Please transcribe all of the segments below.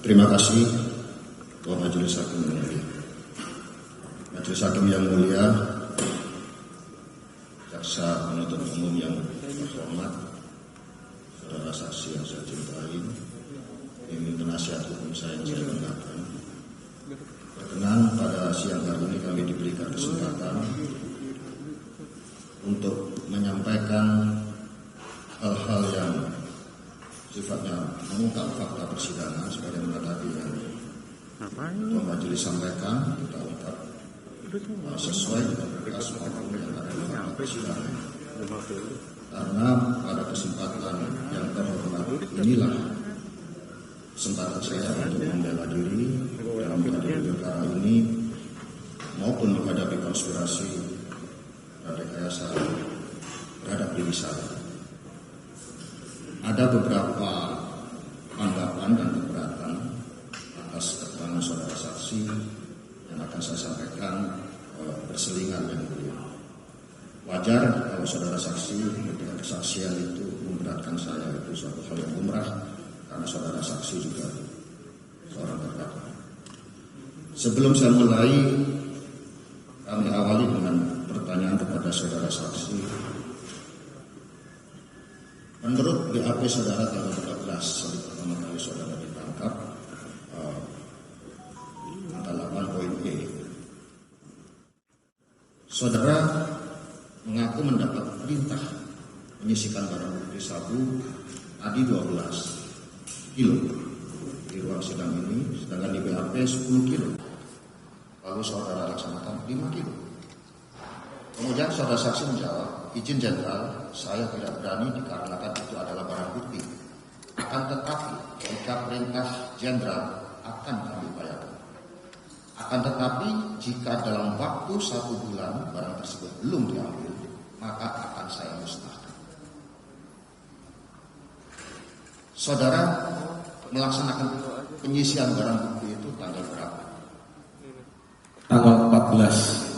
Terima kasih Tuan Majelis Hakim yang mulia. Majelis Hakim yang mulia, jaksa penuntut umum yang terhormat, saudara saksi yang saya cintai, ini penasihat hukum saya yang saya banggakan. Berkenan pada siang hari ini kami diberikan kesempatan untuk menyampaikan hal-hal yang sifatnya mengungkap fakta persidangan sebagaimana tadi yang Tuan Majelis sampaikan. Kita ungkap sesuai dengan berkas hukum yang ada di fakta persidangan. Karena pada kesempatan yang terhormat inilah kesempatan saya untuk membela diri dalam menghadapi perkara ini maupun menghadapi konspirasi dan rekayasa terhadap diri saya. Ada beberapa anggapan dan keberatan atas keterangan saudara saksi yang akan saya sampaikan berselingan yang mulia. Wajar kalau saudara saksi ketika kesaksian itu memberatkan saya, itu suatu hal yang lumrah karena saudara saksi juga seorang terdakwa. Sebelum saya mulai, kami awali dengan pertanyaan kepada saudara saksi. Menurut BAP saudara tanggal 13 hari pertama kali saudara ditangkap, angka 8.E, saudara mengaku mendapat perintah menyisikan barang bukti sabu tadi 12 kilo di ruang sidang ini, sedangkan di BAP 10 kilo. Lalu saudara laksanakan 5 kilo. Kemudian saudara saksi menjawab, izin jenderal, saya tidak berani dikarenakan itu adalah barang bukti. Akan tetapi, jika perintah jenderal akan kami upayakan. Akan tetapi, jika dalam waktu 1 bulan barang tersebut belum diambil, maka akan saya musnahkan. Saudara melaksanakan penyisian barang bukti itu tanggal berapa? Tanggal 14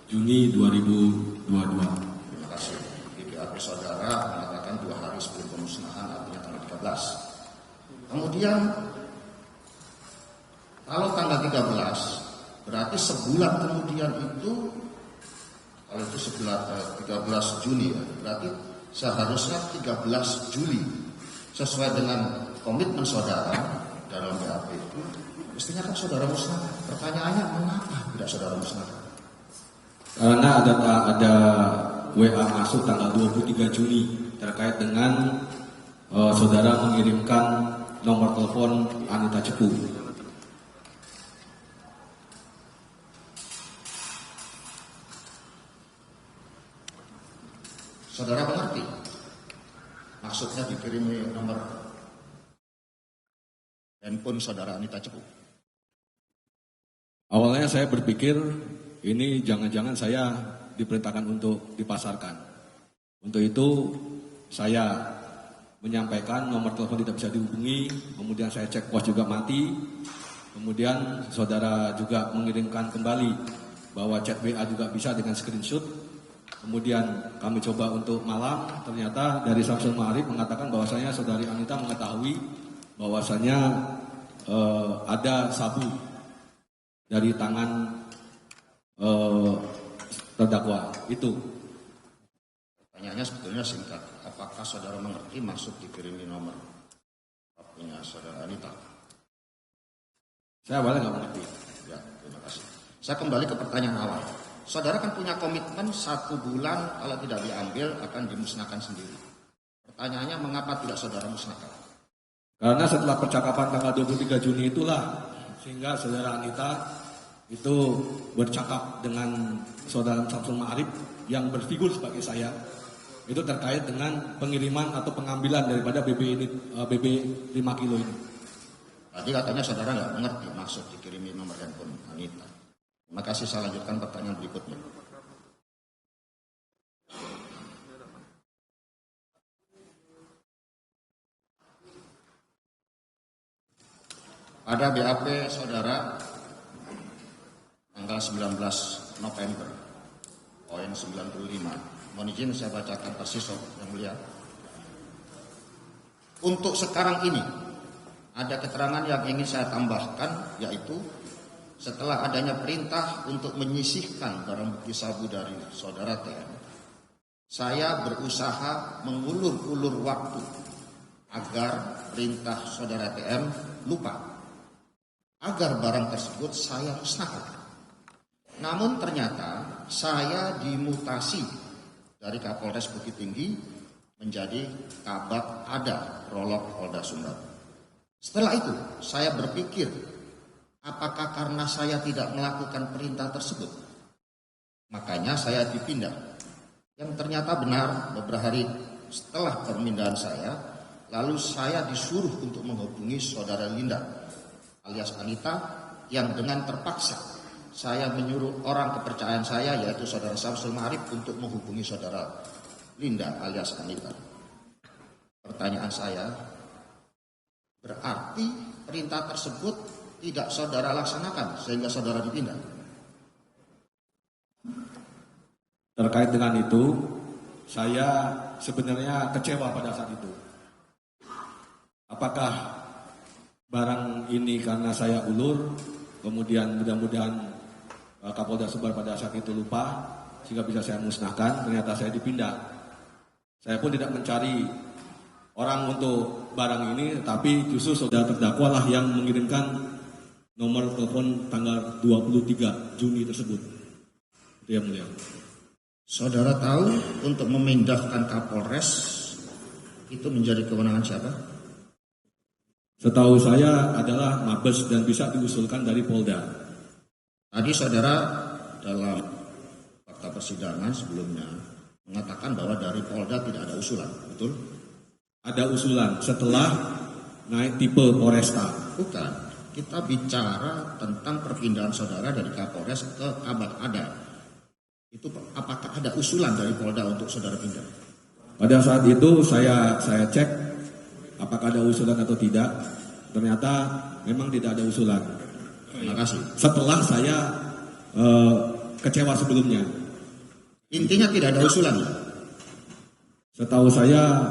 Juni 2022. Terima kasih. Di BAP saudara mengatakan 2 hari sebelum pemusnahan, artinya tanggal 13. Kemudian kalau tanggal 13 berarti sebulan kemudian itu, kalau itu 13 Juni ya, berarti seharusnya 13 Juli sesuai dengan komitmen saudara dalam BAP itu mestinya kan saudara musnahkan. Pertanyaannya mengapa tidak saudara musnahkan? Karena ada WA masuk tanggal 23 Juni terkait dengan saudara mengirimkan nomor telepon Anita Cepu. Saudara mengerti maksudnya dikirimi nomor handphone saudara Anita Cepu? Awalnya saya berpikir ini jangan-jangan saya diperintahkan untuk dipasarkan. Untuk itu saya menyampaikan nomor telepon tidak bisa dihubungi, kemudian saya cek pos juga mati, kemudian saudara juga mengirimkan kembali bahwa chat WA juga bisa dengan screenshot. Kemudian kami coba untuk malam, ternyata dari Samsul Ma'arif mengatakan bahwasanya saudari Anita mengetahui bahwasanya ada sabu dari tangan terdakwa itu. Pertanyaannya sebetulnya singkat. Apakah saudara mengerti maksud dikirimi nomor punya saudara Anita? Saya awalnya nggak mengerti. Ya, terima kasih. Saya kembali ke pertanyaan awal. Saudara kan punya komitmen 1 bulan kalau tidak diambil akan dimusnahkan sendiri. Pertanyaannya mengapa tidak saudara musnahkan? Karena setelah percakapan tanggal 23 Juni itulah sehingga saudara Anita itu bercakap dengan saudara Samsul Ma'arif yang berfigur sebagai saya, itu terkait dengan pengiriman atau pengambilan daripada BB 5 kilo ini. Tadi katanya saudara nggak mengerti maksud dikirimi nomor handphone Anita. Terima kasih, saya lanjutkan pertanyaan berikutnya. Pada BAP saudara tanggal 19 November, poin 95. Mohon izin saya bacakan persis yang mulia. Untuk sekarang ini, ada keterangan yang ingin saya tambahkan, yaitu setelah adanya perintah untuk menyisihkan barang bukti sabu dari saudara TM, saya berusaha mengulur-ulur waktu agar perintah saudara TM lupa, agar barang tersebut saya musnahkan. Namun ternyata saya dimutasi dari Kapolres Bukit Tinggi menjadi Kabak Ada Prolog Polda Sumbar. Setelah itu saya berpikir, apakah karena saya tidak melakukan perintah tersebut, makanya saya dipindah. Yang ternyata benar, beberapa hari setelah pemindahan saya, lalu saya disuruh untuk menghubungi saudara Linda alias Anita, yang dengan terpaksa saya menyuruh orang kepercayaan saya, yaitu saudara Samsul Ma'arif, untuk menghubungi saudara Linda alias Anita. Pertanyaan saya, berarti perintah tersebut tidak saudara laksanakan sehingga saudara dipindah? Terkait dengan itu, saya sebenarnya kecewa pada saat itu. Apakah barang ini karena saya ulur, kemudian mudah-mudahan Kapolda Sumbar pada saat itu lupa, sehingga bisa saya musnahkan, ternyata saya dipindah. Saya pun tidak mencari orang untuk barang ini, tapi justru saudara terdakwa lah yang mengirimkan nomor telepon tanggal 23 Juni tersebut. Itu yang mulia. Saudara tahu untuk memindahkan Kapolres itu menjadi kewenangan siapa? Setahu saya adalah Mabes dan bisa diusulkan dari Polda. Tadi saudara dalam fakta persidangan sebelumnya mengatakan bahwa dari Polda tidak ada usulan, betul? Ada usulan setelah naik tipe Polresta. Bukan, kita bicara tentang perpindahan saudara dari Kapolres ke Kabak Ada. Itu apakah ada usulan dari Polda untuk saudara pindah? Pada saat itu saya cek apakah ada usulan atau tidak. Ternyata memang tidak ada usulan. Terima kasih. Setelah saya kecewa sebelumnya. Intinya tidak ada usulan. Setahu saya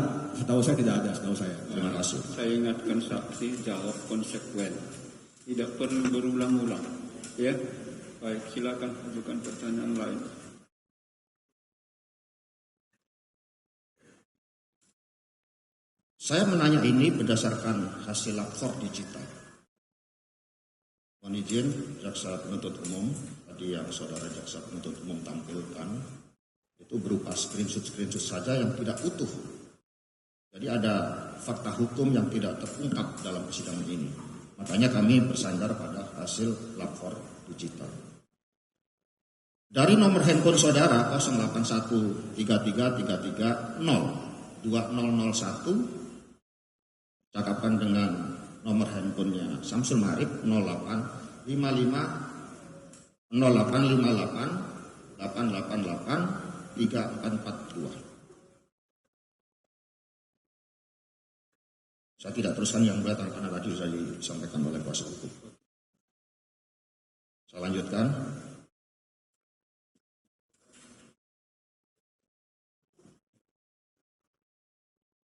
tidak ada, setahu saya. Terima kasih. Saya ingatkan saksi jawab konsekuen, tidak perlu berulang-ulang. Ya, baik, silakan ajukan pertanyaan lain. Saya menanya ini berdasarkan hasil lapor digital. Mohon izin, jaksa penuntut umum tadi yang saudara jaksa penuntut umum tampilkan itu berupa screenshot saja yang tidak utuh. Jadi ada fakta hukum yang tidak terungkap dalam persidangan ini. Makanya kami bersandar pada hasil lapor digital. Dari nomor handphone saudara 081333302001, cakapan dengan nomor handphonenya Samsul Ma'arif 0858 Saya tidak teruskan yang berat karena tadi sudah disampaikan oleh kuasa hukum. Saya lanjutkan.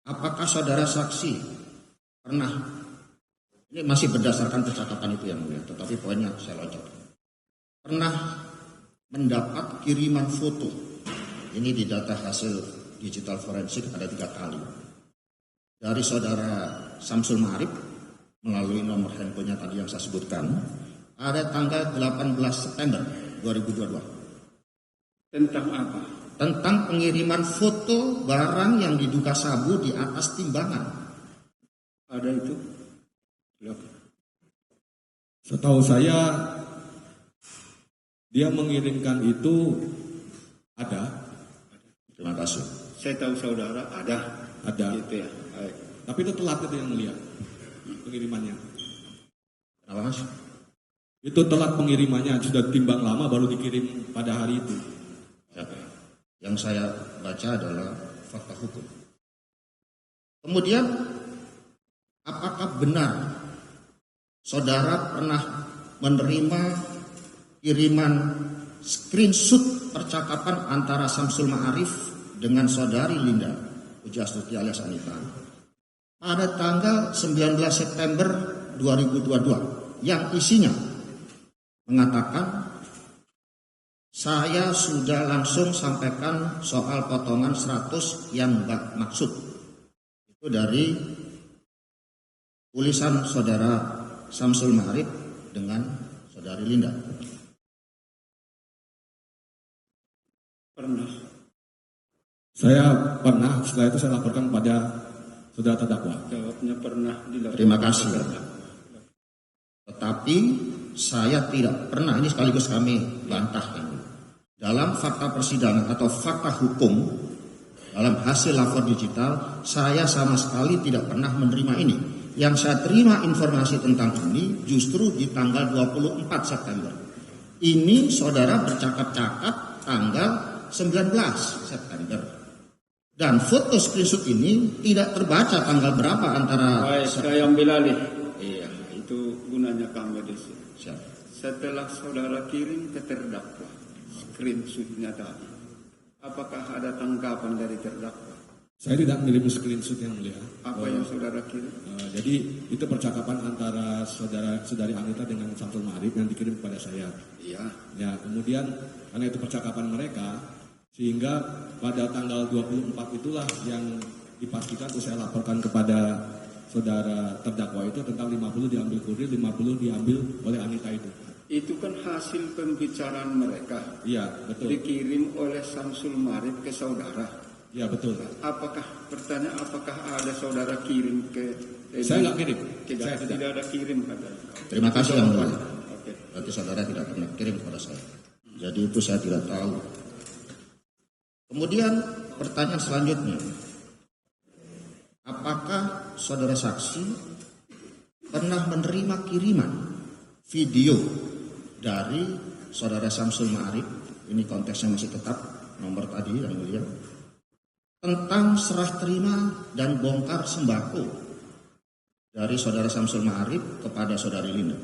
Apakah saudara saksi pernah, ini masih berdasarkan percakapan itu yang mulia, tetapi poinnya saya loncat. Pernah mendapat kiriman foto, ini di data hasil digital forensik ada 3 kali. Dari saudara Samsul Ma'arif melalui nomor handphonenya tadi yang saya sebutkan, ada tanggal 18 September 2022. Tentang apa? Tentang pengiriman foto barang yang diduga sabu di atas timbangan. Ada itu? Silakan. Setahu saya dia mengirimkan itu ada. Terima kasih. Saya tahu saudara ada. Gitu ya. Baik. Tapi itu telat itu yang mulia pengirimannya. Kenapa Mas? Itu telat pengirimannya, sudah timbang lama baru dikirim pada hari itu. Yang saya baca adalah fakta hukum. Kemudian, apakah benar saudara pernah menerima kiriman screenshot percakapan antara Samsul Ma'arif dengan saudari Linda Pujiastuti alias Anita pada tanggal 19 September 2022 yang isinya mengatakan saya sudah langsung sampaikan soal potongan 100 yang nggak maksud. Itu dari tulisan saudara Samsul Ma'arif dengan saudari Linda. Pernah. Saya pernah, setelah itu saya laporkan pada saudara terdakwa. Jawabnya pernah dilakukan. Terima kasih. Tetapi saya tidak pernah, ini sekaligus kami bantah ini. Dalam fakta persidangan atau fakta hukum, dalam hasil lapor digital, saya sama sekali tidak pernah menerima ini. Yang saya terima informasi tentang ini justru di tanggal 24 September. Ini saudara bercakap-cakap tanggal 19 September. Dan foto screenshot ini tidak terbaca tanggal berapa antara... Baik, saya ambil alih. Iya, itu gunanya kami di sini. Siap. Setelah saudara kirim ke terdakwa screenshotnya tadi, apakah ada tanggapan dari terdakwa? Saya tidak mengirim screenshot yang mulia. Apa yang saudara kirim? Jadi itu percakapan antara saudari Anita dengan Samsul Ma'arif yang dikirim kepada saya. Iya. Ya, kemudian karena itu percakapan mereka, sehingga pada tanggal 24 itulah yang dipastikan itu saya laporkan kepada saudara terdakwa itu tentang 50 diambil kurir, 50 diambil oleh Anita itu. Itu kan hasil pembicaraan mereka. Iya, betul. Dikirim oleh Samsul Ma'arif ke saudara. Iya, betul. Apakah ada saudara kirim ke... Saya nggak kirim. Tidak ada kirim katanya. Terima kasih yang mulia. Oke. Berarti saudara tidak pernah kirim kepada saya. Jadi itu saya tidak tahu. Kemudian pertanyaan selanjutnya, apakah saudara saksi pernah menerima kiriman video dari saudara Samsul Ma'arif, ini konteksnya masih tetap nomor tadi yang mulia, tentang serah terima dan bongkar sembako dari saudara Samsul Ma'arif kepada saudari Linda?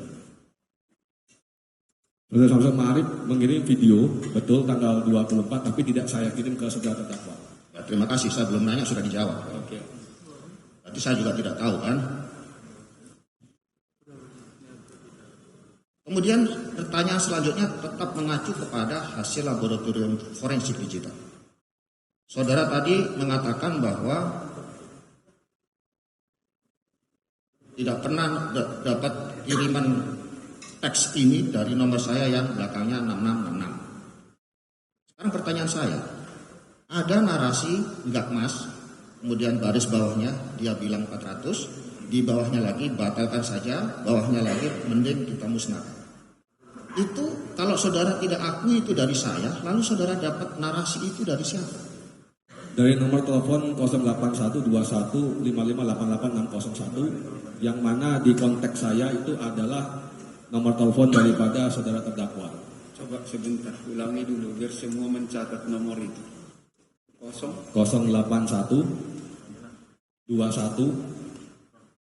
Saudara Samsul Ma'arif mengirim video, betul tanggal 24, tapi tidak saya kirim ke saudara terdakwa. Ya, terima kasih, saya belum nanya sudah dijawab. Oke. Berarti saya juga tidak tahu kan. Kemudian pertanyaan selanjutnya tetap mengacu kepada hasil laboratorium forensik digital. Saudara tadi mengatakan bahwa tidak pernah dapat kiriman teks ini dari nomor saya yang belakangnya 6666. Sekarang pertanyaan saya, ada narasi enggak mas, kemudian baris bawahnya dia bilang 400, di bawahnya lagi batalkan saja, bawahnya lagi mending kita musnahkan. Itu kalau saudara tidak akui itu dari saya, lalu saudara dapat narasi itu dari siapa? Dari nomor telepon 081215588601, yang mana di konteks saya itu adalah nomor telepon daripada saudara terdakwa. Coba sebentar, ulangi dulu biar semua mencatat nomor itu. 081 21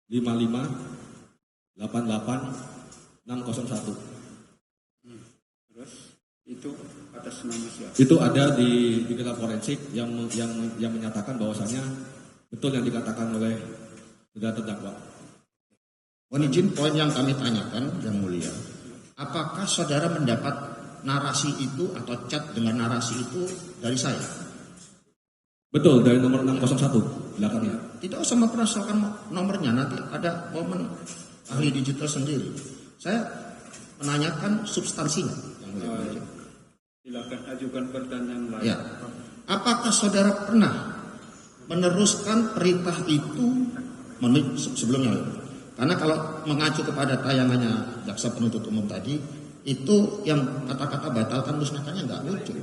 55 88 601. Terus itu atas nama siapa? Itu ada di kita forensik yang menyatakan bahwasanya betul yang dikatakan oleh saudara terdakwa. Mohon izin poin yang kami tanyakan yang mulia, apakah saudara mendapat narasi itu atau chat dengan narasi itu dari saya? Betul, dari nomor 601 belakangnya. Tidak usah mempersoalkan nomornya, nanti ada momen ahli digital sendiri. Saya menanyakan substansinya yang mulia. Silakan ajukan pertanyaan lain. Ya. Apakah saudara pernah meneruskan perintah itu sebelumnya? Karena kalau mengacu kepada tayangannya jaksa penuntut umum tadi, itu yang kata-kata batalkan musnahkannya nggak muncul.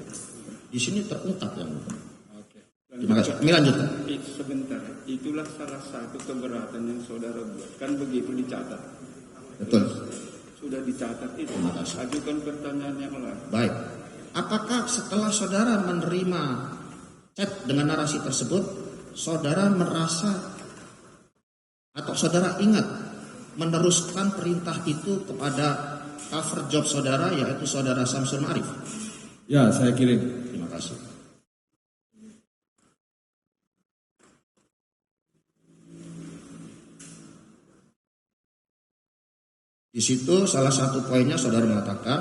Di sini terungkap yang. Oke. Terima kasih. Kami lanjutkan. Sebentar, itulah salah satu keberatan yang saudara buat. Kan begitu dicatat. Betul. Sudah dicatat itu. Terima kasih. Ajukan pertanyaan yang lain. Baik. Apakah setelah saudara menerima chat dengan narasi tersebut, saudara merasa atau saudara ingat meneruskan perintah itu kepada cover job saudara, yaitu saudara Samsul Ma'arif? Ya, saya kirim. Terima kasih. Di situ salah satu poinnya saudara mengatakan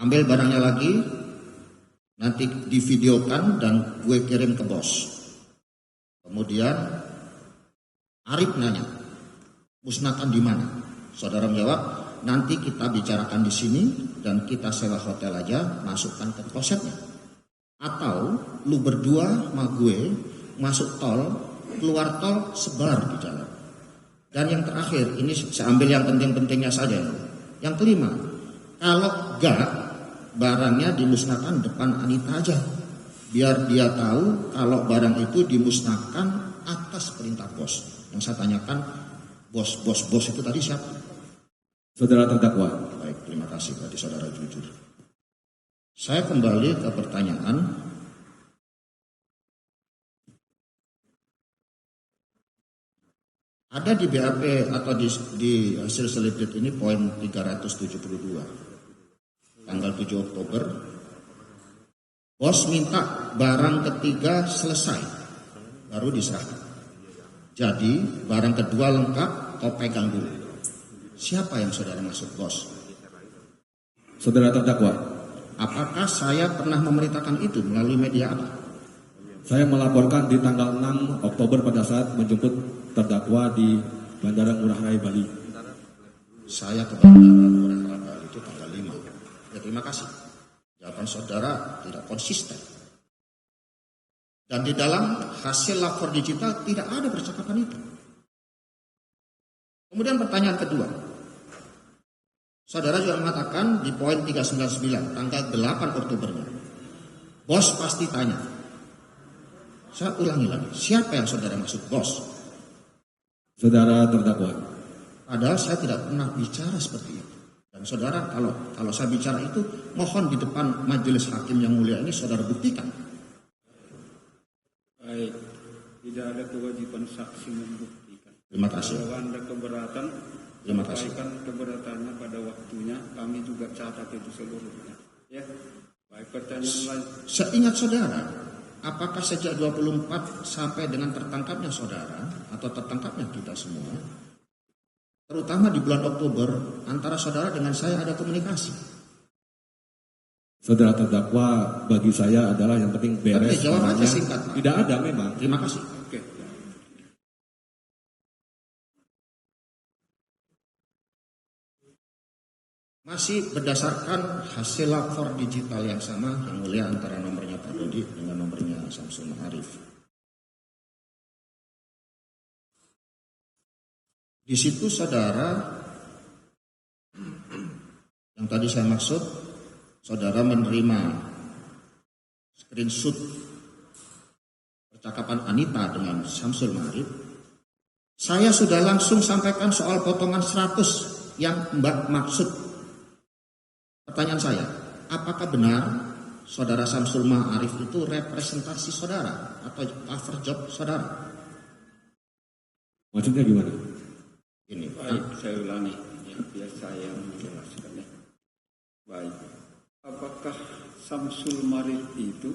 ambil barangnya lagi, nanti divideokan dan gue kirim ke bos. Kemudian Arif nanya, musnahkan di mana? Saudara menjawab, nanti kita bicarakan di sini dan kita sewa hotel aja, masukkan ke posetnya. Atau lu berdua sama gue masuk tol, keluar tol, sebar di jalan. Dan yang terakhir, ini saya ambil yang penting-pentingnya saja. Yang kelima, kalau enggak, barangnya dimusnahkan depan Anita aja. Biar dia tahu kalau barang itu dimusnahkan atas perintah bos. Yang saya tanyakan, bos itu tadi siapa? Saudara terdakwa. Baik, terima kasih berarti saudara jujur. Saya kembali ke pertanyaan. Ada di BAP atau di hasil selidiki ini poin 372. Tanggal 7 Oktober. Bos minta barang ketiga selesai, baru diserahkan. Jadi barang kedua lengkap, kau pegang dulu. Siapa yang saudara maksud bos? Saudara terdakwa. Apakah saya pernah memberitakan itu melalui media apa? Saya melaporkan di tanggal 6 Oktober pada saat menjemput terdakwa di Bandara Ngurah Rai Bali. Saya ke Bandara Ngurah Rai Bali itu tanggal 5. Ya, terima kasih. Jawaban saudara tidak konsisten. Dan di dalam hasil lapor digital tidak ada percakapan itu. Kemudian pertanyaan kedua. Saudara juga mengatakan di poin 399 tanggal 8 Oktobernya. Bos pasti tanya. Saya ulangi lagi. Siapa yang saudara maksud bos? Saudara terdakwa. Padahal saya tidak pernah bicara seperti itu. Dan saudara kalau saya bicara itu mohon di depan majelis hakim yang mulia ini saudara buktikan. Baik, tidak ada kewajiban saksi membuktikan. Terima kasih. Kalau Anda keberatan, Terima kasih. sampaikan keberatannya pada waktunya. Kami juga catat itu seluruhnya. Ya, baik, pertanyaan lain. Seingat saudara, apakah sejak 24 sampai dengan tertangkapnya saudara atau tertangkapnya kita semua, terutama di bulan Oktober, antara saudara dengan saya ada komunikasi? Saudara terdakwa bagi saya adalah yang penting beres. Tapi jawab aja singkat, Pak. Tidak ada memang. Terima kasih. Oke. Masih berdasarkan hasil lapor digital yang sama, yang mulia antara nomornya Pak Dodi dengan nomornya Samsul Ma'arif. Di situ saudara, yang tadi saya maksud, saudara menerima screenshot percakapan Anita dengan Samsul Ma'arif. Saya sudah langsung sampaikan soal potongan 100 yang Mbak maksud. Pertanyaan saya, apakah benar saudara Samsul Ma'arif itu representasi saudara atau cover job saudara? Maksudnya gimana? Ini, Baik, saya ulangi. Ya, biar saya menjelaskan. Ya. Baik, apakah Samsul Ma'arif itu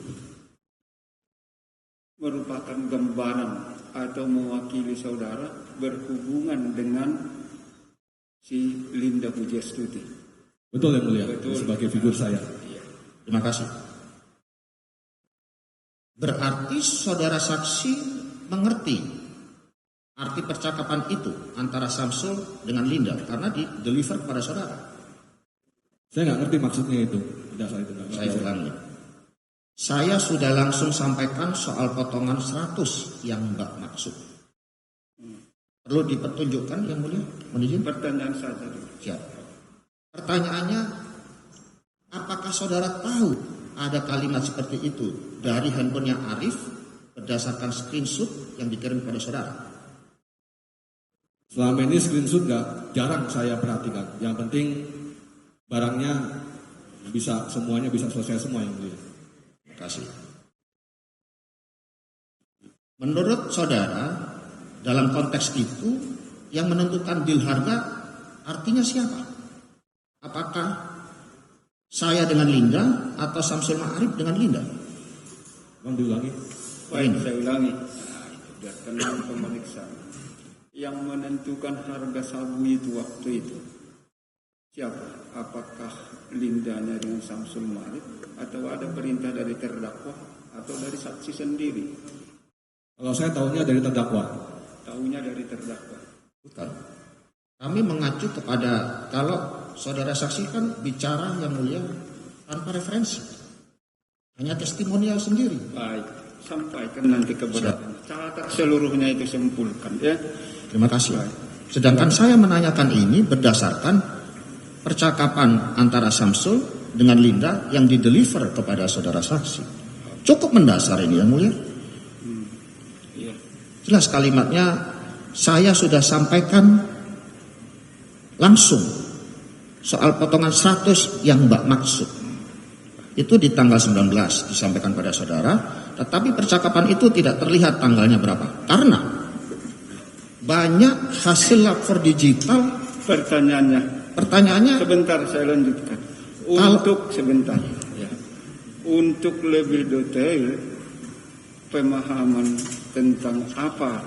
merupakan gambaran atau mewakili saudara berhubungan dengan si Linda Pujastuti? Betul yang mulia, Betul. sebagai figur saya. Iya. terima kasih. Berarti saudara saksi mengerti arti percakapan itu antara Samsul dengan Linda karena di-deliver kepada saudara. Saya nggak ngerti maksudnya itu. Tidak, saya tidak. Saya ulangi. Saya sudah langsung sampaikan soal potongan 100 yang Mbak maksud. Perlu dipertunjukkan yang mulia? Mohon Pertanyaan saja. Siap. Pertanyaannya, apakah saudara tahu ada kalimat seperti itu dari handphonenya Arif berdasarkan screenshot yang dikirim kepada saudara? Selama ini screenshot jarang saya perhatikan. Yang penting barangnya semuanya bisa selesai semua yang mulia. Terima kasih. Menurut saudara, dalam konteks itu yang menentukan deal harga artinya siapa? Apakah saya dengan Linda atau Samsul Ma'arif dengan Linda? Bang diulangi. Baik, saya ulangi. datang pemeriksaan. Yang menentukan harga sabu itu waktu itu siapa? Apakah Lindanya dengan Samsul Marif atau ada perintah dari terdakwa atau dari saksi sendiri? Kalau saya tahunya dari terdakwa. Tahunya dari terdakwa. Bukan. Kami mengacu kepada kalau saudara saksi kan bicara yang mulia tanpa referensi, hanya testimonial sendiri. Baik, sampaikan nanti kepada catat seluruhnya itu simpulkan ya. Terima kasih. Baik. Sedangkan saya menanyakan ini berdasarkan percakapan antara Samsul dengan Linda yang dideliver kepada saudara saksi. Cukup mendasar ini yang mulia. Iya. Jelas kalimatnya saya sudah sampaikan langsung soal potongan 100 yang Mbak maksud. Itu di tanggal 19 disampaikan pada saudara, tetapi percakapan itu tidak terlihat tanggalnya berapa. Karena banyak hasil lapor digital. Pertanyaannya Sebentar saya lanjutkan. Sebentar. Ya. Untuk lebih detail pemahaman tentang apa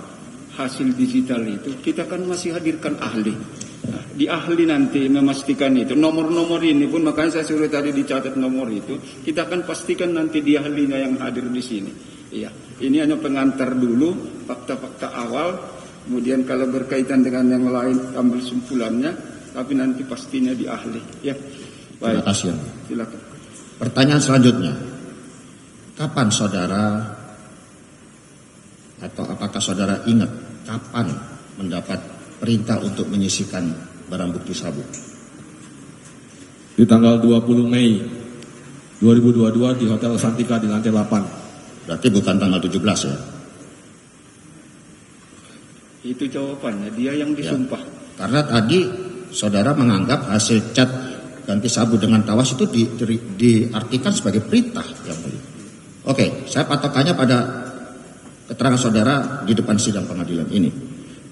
hasil digital itu, kita kan masih hadirkan ahli. Nah, di ahli nanti memastikan itu. Nomor-nomor ini pun makanya saya suruh tadi dicatat nomor itu. Kita akan pastikan nanti di ahlinya yang hadir di sini. Iya. Ini hanya pengantar dulu, fakta-fakta awal. Kemudian kalau berkaitan dengan yang lain ambil simpulannya. Tapi nanti pastinya di ahli. Ya. Baik. Terima kasih. Silakan. Pertanyaan selanjutnya. Kapan saudara atau apakah saudara ingat kapan mendapat perintah untuk menyisikan barang bukti sabu? Di tanggal 20 Mei 2022 di Hotel Santika di lantai 8. Berarti bukan tanggal 17 ya? Itu jawabannya, dia yang disumpah. Ya. Karena tadi saudara menganggap hasil cat ganti sabu dengan tawas itu diartikan sebagai perintah yang mulia. Oke, saya patokannya pada keterangan saudara di depan sidang pengadilan ini.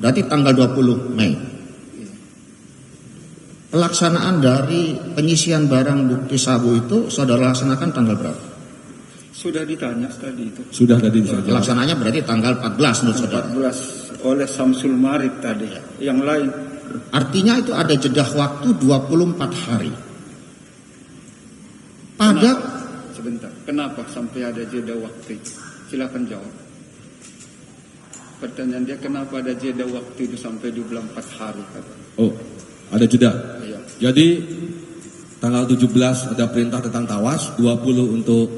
Berarti tanggal 20 Mei. Pelaksanaan dari penyisian barang bukti sabu itu saudara laksanakan tanggal berapa? Sudah ditanya tadi itu. Sudah tadi Pelaksananya berarti tanggal 14 menurut saudara. 14 oleh Samsul Marif tadi. Yang lain. Artinya itu ada jeda waktu 24 hari. Sebentar. Kenapa sampai ada jeda waktu itu? Silakan jawab. Pertanyaan dia, kenapa ada jeda waktu itu sampai 24 hari? Oh, ada jeda. Iya. Jadi tanggal 17 ada perintah tentang tawas, 20 untuk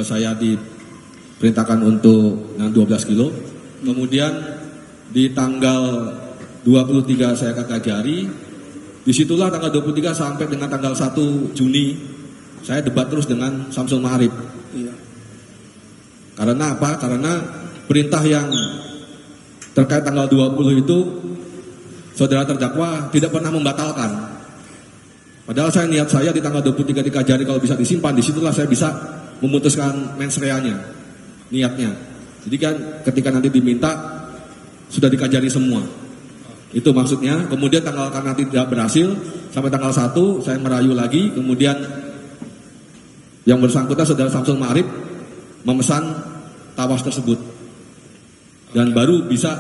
saya diperintahkan untuk 12 kilo. Kemudian di tanggal 23 saya ke Kajari. Disitulah tanggal 23 sampai dengan tanggal 1 Juni saya debat terus dengan Samsul Marif. Iya. Karena apa? Karena perintah yang terkait tanggal 20 itu saudara terdakwa tidak pernah membatalkan. Padahal niat saya di tanggal 23 di Kajari kalau bisa disimpan, disitulah saya bisa memutuskan mens reanya, niatnya. Jadi kan ketika nanti diminta sudah di Kajari semua. Itu maksudnya. Kemudian karena tidak berhasil sampai tanggal 1 saya merayu lagi. Kemudian yang bersangkutan saudara Samsul Marif memesan tawas tersebut. Dan baru bisa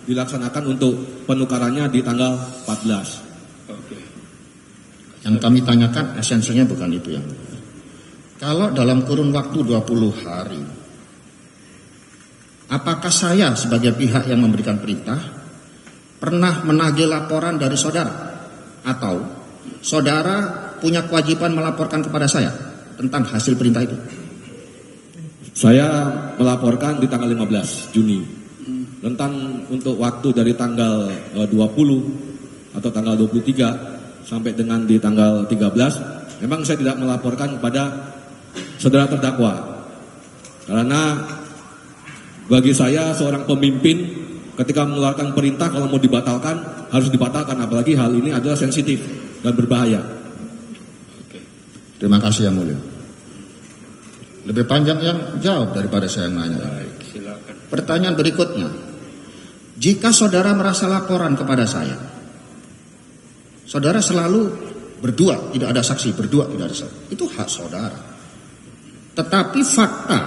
dilaksanakan untuk penukarannya di tanggal 14. Oke. Yang kami tanyakan esensinya bukan itu yang. Kalau dalam kurun waktu 20 hari, apakah saya sebagai pihak yang memberikan perintah pernah menagih laporan dari saudara? Atau saudara punya kewajiban melaporkan kepada saya tentang hasil perintah itu? Saya melaporkan di tanggal 15 Juni. Rentang untuk waktu dari tanggal 20 atau tanggal 23 sampai dengan di tanggal 13, memang saya tidak melaporkan kepada saudara terdakwa. Karena bagi saya seorang pemimpin ketika mengeluarkan perintah kalau mau dibatalkan harus dibatalkan, apalagi hal ini adalah sensitif dan berbahaya. Oke. Terima kasih yang mulia. Lebih panjang yang jawab daripada saya yang nanya. Baik, silakan. Pertanyaan berikutnya. Jika saudara merasa laporan kepada saya, saudara selalu berdua, tidak ada saksi, berdua tidak ada saksi. Itu hak saudara. Tetapi fakta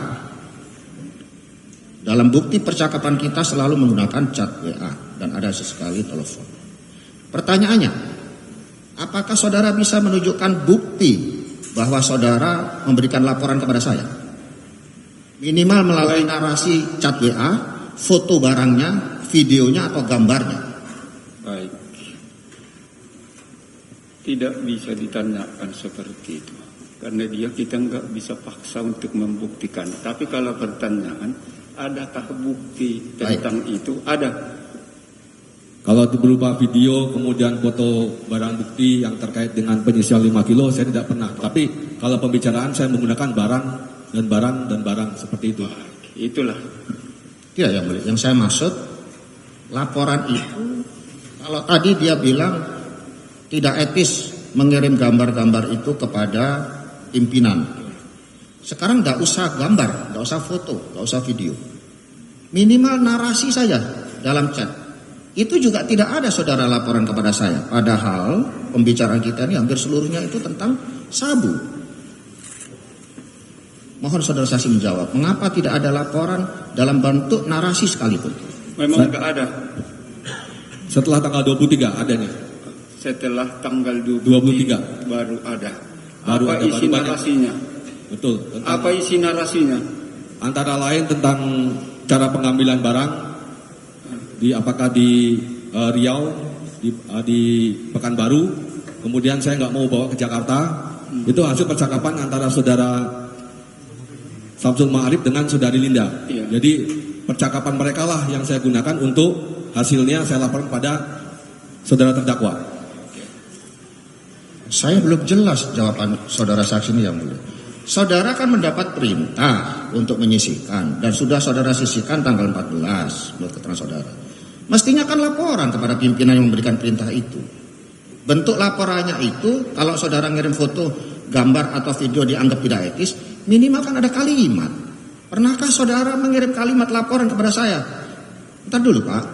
Dalam bukti percakapan kita selalu menggunakan chat WA dan ada sesekali telepon. Pertanyaannya, apakah saudara bisa menunjukkan bukti bahwa saudara memberikan laporan kepada saya? Minimal melalui narasi chat WA, foto barangnya, videonya atau gambarnya. Baik. Tidak bisa ditanyakan seperti itu. Karena kita nggak bisa paksa untuk membuktikan. Tapi kalau pertanyaan, adakah bukti tentang itu? Ada. Kalau berupa video kemudian foto barang bukti yang terkait dengan penyisian 5 kilo saya tidak pernah. Tapi kalau pembicaraan saya menggunakan barang seperti itu. Itulah. Ya, yang saya maksud laporan itu, kalau tadi dia bilang tidak etis mengirim gambar-gambar itu kepada pimpinan. Sekarang nggak usah gambar, nggak usah foto, nggak usah video. Minimal narasi saja dalam chat. Itu juga tidak ada saudara laporan kepada saya. Padahal pembicaraan kita ini hampir seluruhnya itu tentang sabu. Mohon saudara saksi menjawab, mengapa tidak ada laporan dalam bentuk narasi sekalipun? Memang nggak ada. Setelah tanggal 23 adanya. Setelah tanggal 23 baru ada. Baru Apa ada, isi baru banyak. narasinya? Betul. Apa isi narasinya? Antara lain tentang cara pengambilan barang apakah di Riau, di Pekanbaru, kemudian saya nggak mau bawa ke Jakarta. Itu hasil percakapan antara saudara Samsul Ma'arif dengan saudari Linda. Iya. Jadi percakapan mereka lah yang saya gunakan untuk hasilnya saya laporkan pada saudara terdakwa. Saya belum jelas jawaban saudara saksi ini yang mulia. Saudara kan mendapat perintah untuk menyisihkan dan sudah saudara sisihkan tanggal 14 menurut keterangan saudara. Mestinya kan laporan kepada pimpinan yang memberikan perintah itu. Bentuk laporannya itu kalau saudara ngirim foto, gambar atau video dianggap tidak etis, minimal kan ada kalimat. Pernahkah saudara mengirim kalimat laporan kepada saya? Ntar dulu Pak,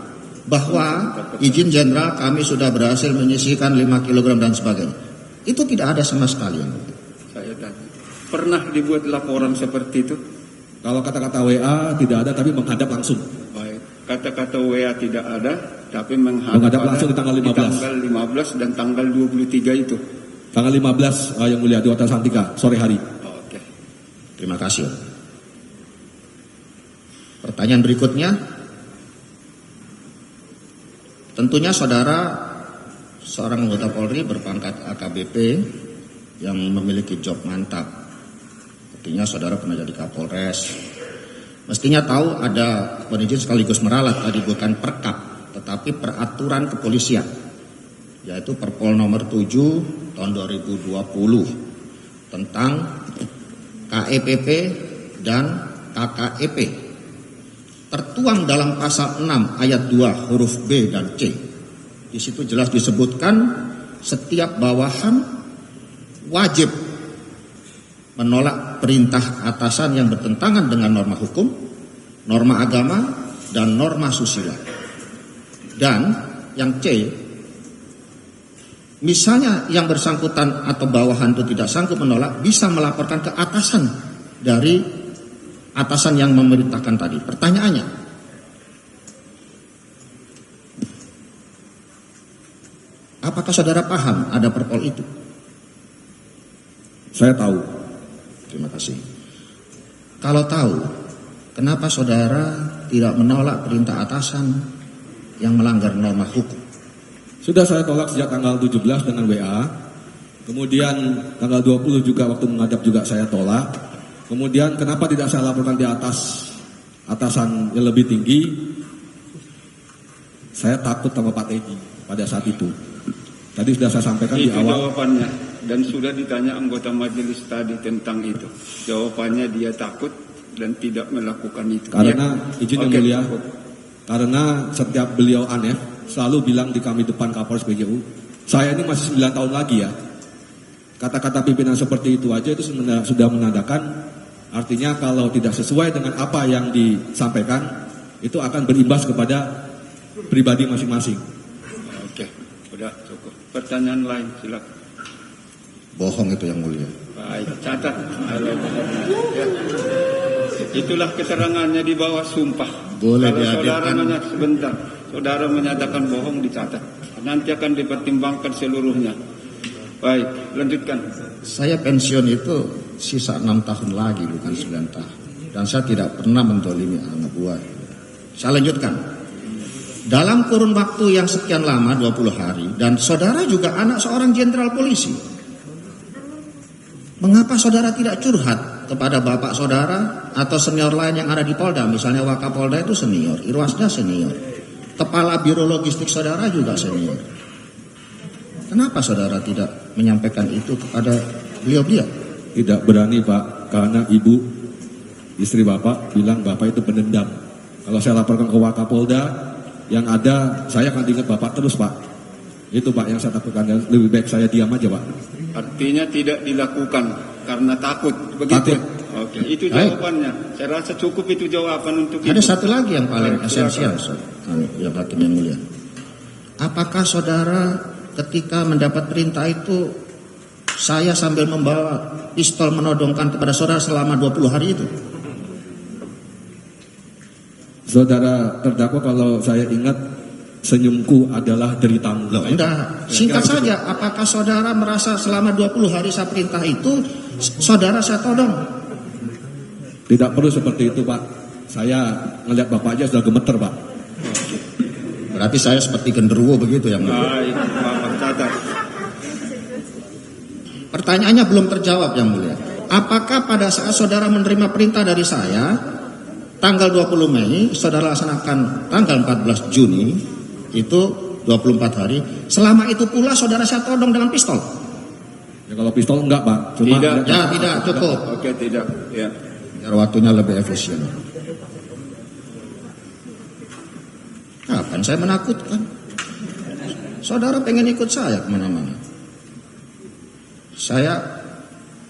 bahwa izin jenderal kami sudah berhasil menyisihkan 5 kg dan sebagainya. Itu tidak ada sama sekali. Saya tanya. Pernah dibuat laporan seperti itu? Kalau kata-kata WA tidak ada tapi menghadap langsung. Baik. Kata-kata WA tidak ada, tapi menghadap langsung di tanggal 15. Di tanggal 15 dan tanggal 23 itu. Tanggal 15 yang mulia di Hotel Santika sore hari. Oke. Terima kasih. Pertanyaan berikutnya, tentunya saudara seorang anggota Polri berpangkat AKBP yang memiliki job mantap. Artinya saudara pernah jadi Kapolres. Mestinya tahu ada izin sekaligus meralat tadi bukan perkap, tetapi peraturan kepolisian, yaitu Perpol nomor 7 tahun 2020 tentang KEPP dan KKEP. Tertuang dalam pasal 6 ayat 2 huruf B dan C. Di situ jelas disebutkan setiap bawahan wajib menolak perintah atasan yang bertentangan dengan norma hukum, norma agama, dan norma susila. Dan yang C, misalnya yang bersangkutan atau bawahan itu tidak sanggup menolak, bisa melaporkan ke atasan dari atasan yang memerintahkan tadi. Pertanyaannya, apakah saudara paham ada perpol itu? Saya tahu. Terima kasih. Kalau tahu, kenapa saudara tidak menolak perintah atasan yang melanggar norma hukum? Sudah saya tolak sejak tanggal 17 dengan WA. Kemudian tanggal 20 juga waktu menghadap juga saya tolak. Kemudian kenapa tidak saya laporkan di atas atasan yang lebih tinggi? Saya takut sama Pak Teddy pada saat itu. Tadi sudah saya sampaikan itu di awal. Jawabannya, dan sudah ditanya anggota majelis tadi tentang itu. Jawabannya dia takut dan tidak melakukan itu. Karena ya. izin yang mulia, karena setiap beliau aneh selalu bilang di kami depan Kapolres PGU, saya ini masih 9 tahun lagi ya. Kata-kata pimpinan seperti itu aja itu sudah menandakan artinya kalau tidak sesuai dengan apa yang disampaikan itu akan berimbas kepada pribadi masing-masing. Oke, sudah cukup. Pertanyaan lain silakan. Bohong itu yang mulia. Baik, catat. Ya. Itulah keterangannya di bawah sumpah. Boleh Kalau saudara dihadirkan. sebentar, saudara menyatakan bohong dicatat. Nanti akan dipertimbangkan seluruhnya. Baik, lanjutkan. Saya pensiun itu sisa 6 tahun lagi, bukan 9 tahun. Dan saya tidak pernah mendolimi anak buah. Saya lanjutkan. Dalam kurun waktu yang sekian lama, 20 hari, dan saudara juga anak seorang jenderal polisi. Mengapa saudara tidak curhat kepada bapak saudara atau senior lain yang ada di Polda? Misalnya Wakapolda itu senior, Irwasda senior, kepala biro logistik saudara juga senior. Kenapa saudara tidak menyampaikan itu kepada beliau-beliau? Tidak berani Pak, karena ibu istri Bapak bilang Bapak itu pendendam. Kalau saya laporkan ke Wakapolda, yang ada saya akan ingat Bapak terus Pak. Itu Pak yang saya takutkan, lebih baik saya diam aja Pak. Artinya tidak dilakukan karena takut, begitu? Takut. Oke, itu jawabannya. Saya rasa cukup itu jawaban untuk Ada itu. satu lagi yang paling Baik, esensial, yang hakim yang mulia. Apakah saudara ketika mendapat perintah itu, saya sambil membawa pistol menodongkan kepada saudara selama 20 hari itu? Saudara terdakwa, kalau saya ingat, senyumku adalah deritamu. Loh, enggak. Singkat saja, apakah saudara merasa selama 20 hari saya perintah itu, saudara saya todong? Tidak perlu seperti itu Pak. Saya ngeliat Bapak aja sudah gemeter Pak. Berarti saya seperti genderuwo begitu yang mulia. Baik, Bapak catat. Pertanyaannya belum terjawab yang mulia. Apakah pada saat saudara menerima perintah dari saya, tanggal 20 Mei, saudara laksanakan tanggal 14 Juni, itu 24 hari, selama itu pula saudara saya todong dengan pistol? Ya, kalau pistol enggak Pak. Cuma Tidak. Ya tidak, cukup. Oke, tidak. Ya. Biar waktunya lebih efisien. Kapan saya menakutkan? Saudara pengen ikut saya kemana-mana. Saya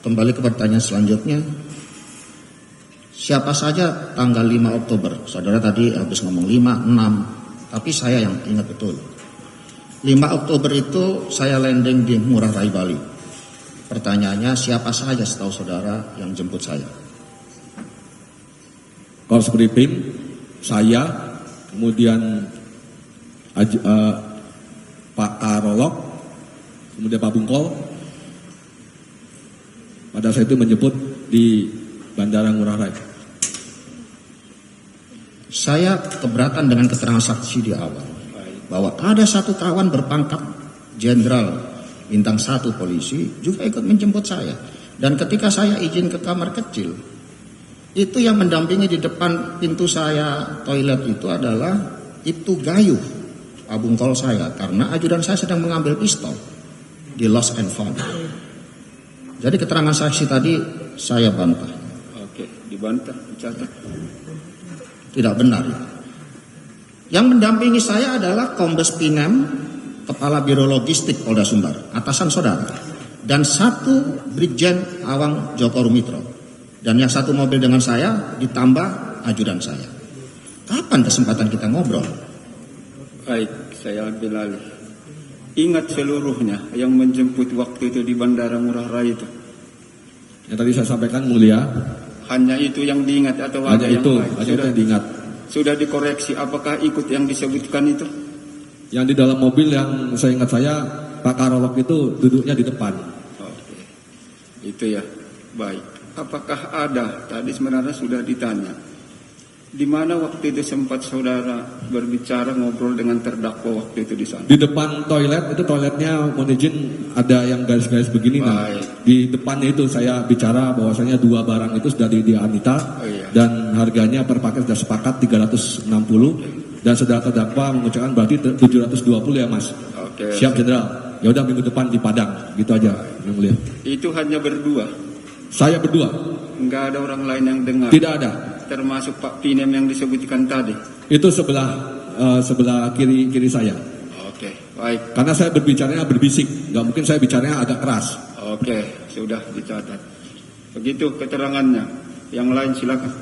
kembali ke pertanyaan selanjutnya. Siapa saja tanggal 5 Oktober? Saudara tadi habis ngomong 5, 6. Tapi saya yang ingat betul. 5 Oktober itu saya landing di Ngurah Rai Bali. Pertanyaannya, siapa saja setahu saudara yang jemput saya? Korps Bripim, saya, kemudian Pak Karolok, kemudian Pak Bungkol. Pada saat itu menjemput di Bandara Ngurah Rai. Saya keberatan dengan keterangan saksi di awal bahwa ada satu kawan berpangkat jenderal bintang 1 polisi juga ikut menjemput saya. Dan ketika saya izin ke kamar kecil, itu yang mendampingi di depan pintu saya toilet itu adalah Ibtu Gayuh, abungkol saya, karena ajudan saya sedang mengambil pistol di Lost and Found. Jadi keterangan saksi tadi saya bantah. Oke, dibantah, dicatat. Tidak benar. Yang mendampingi saya adalah Kombes Pinem, Kepala Biro Logistik Polda Sumbar, atasan saudara, dan 1 Brigjen Awang Joko Rumitro. Dan yang 1 mobil dengan saya ditambah ajudan saya. Kapan kesempatan kita ngobrol? Baik, saya ambil alih. Ingat seluruhnya yang menjemput waktu itu di Bandara Ngurah Rai itu. Yang tadi saya sampaikan mulia, Hanya itu yang diingat atau hanya ada yang itu, lain? hanya itu yang diingat. Sudah dikoreksi, apakah ikut yang disebutkan itu? Yang di dalam mobil yang saya ingat saya, Pak Karolok itu duduknya di depan. Oke, itu ya. Baik. Apakah ada? Tadi sebenarnya sudah ditanya. Di mana waktu itu sempat saudara berbicara ngobrol dengan terdakwa waktu itu di sana? Di depan toilet, itu toiletnya mohon izin ada yang garis-garis begini. Nah, di depannya itu saya bicara bahwasanya 2 barang itu sudah di Anita. Oh, iya. Dan harganya per paket sudah sepakat 360. Dan saudara terdakwa mengucapkan berarti 720 ya Mas. Oke. Siap Jenderal. Ya udah minggu depan di Padang, gitu aja yang mulia. Itu hanya berdua. Saya berdua. Enggak ada orang lain yang dengar. Tidak ada. Termasuk Pak Pinem yang disebutkan tadi. Itu sebelah kiri saya. Oke, baik. Karena saya berbicaranya berbisik, nggak mungkin saya bicaranya agak keras. Oke, sudah dicatat. Begitu keterangannya. Yang lain silakan.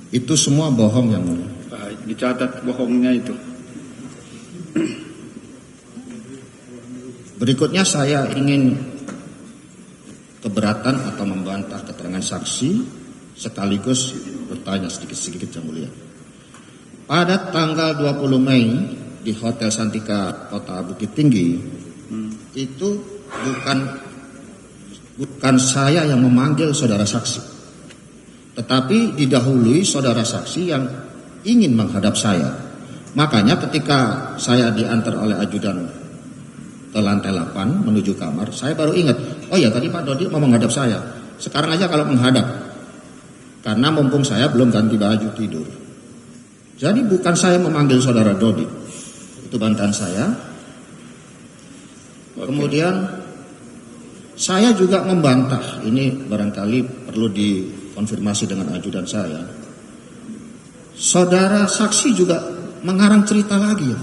Itu semua bohong yang mulia. Baik, dicatat bohongnya itu. Berikutnya saya ingin keberatan atau membantah keterangan saksi sekaligus bertanya sedikit-sedikit Yang Mulia. Pada tanggal 20 Mei di Hotel Santika Kota Bukit Tinggi, itu bukan saya yang memanggil saudara saksi, tetapi didahului saudara saksi yang ingin menghadap saya. Makanya ketika saya diantar oleh ajudan ke lantai 8 menuju kamar, saya baru ingat, oh ya tadi Pak Dodi mau menghadap saya. Sekarang aja kalau menghadap, karena mumpung saya belum ganti baju tidur. Jadi bukan saya memanggil saudara Dodi, itu bantahan saya. Kemudian saya juga membantah, ini barangkali perlu dikonfirmasi dengan ajudan saya. Saudara saksi juga mengarang cerita lagi.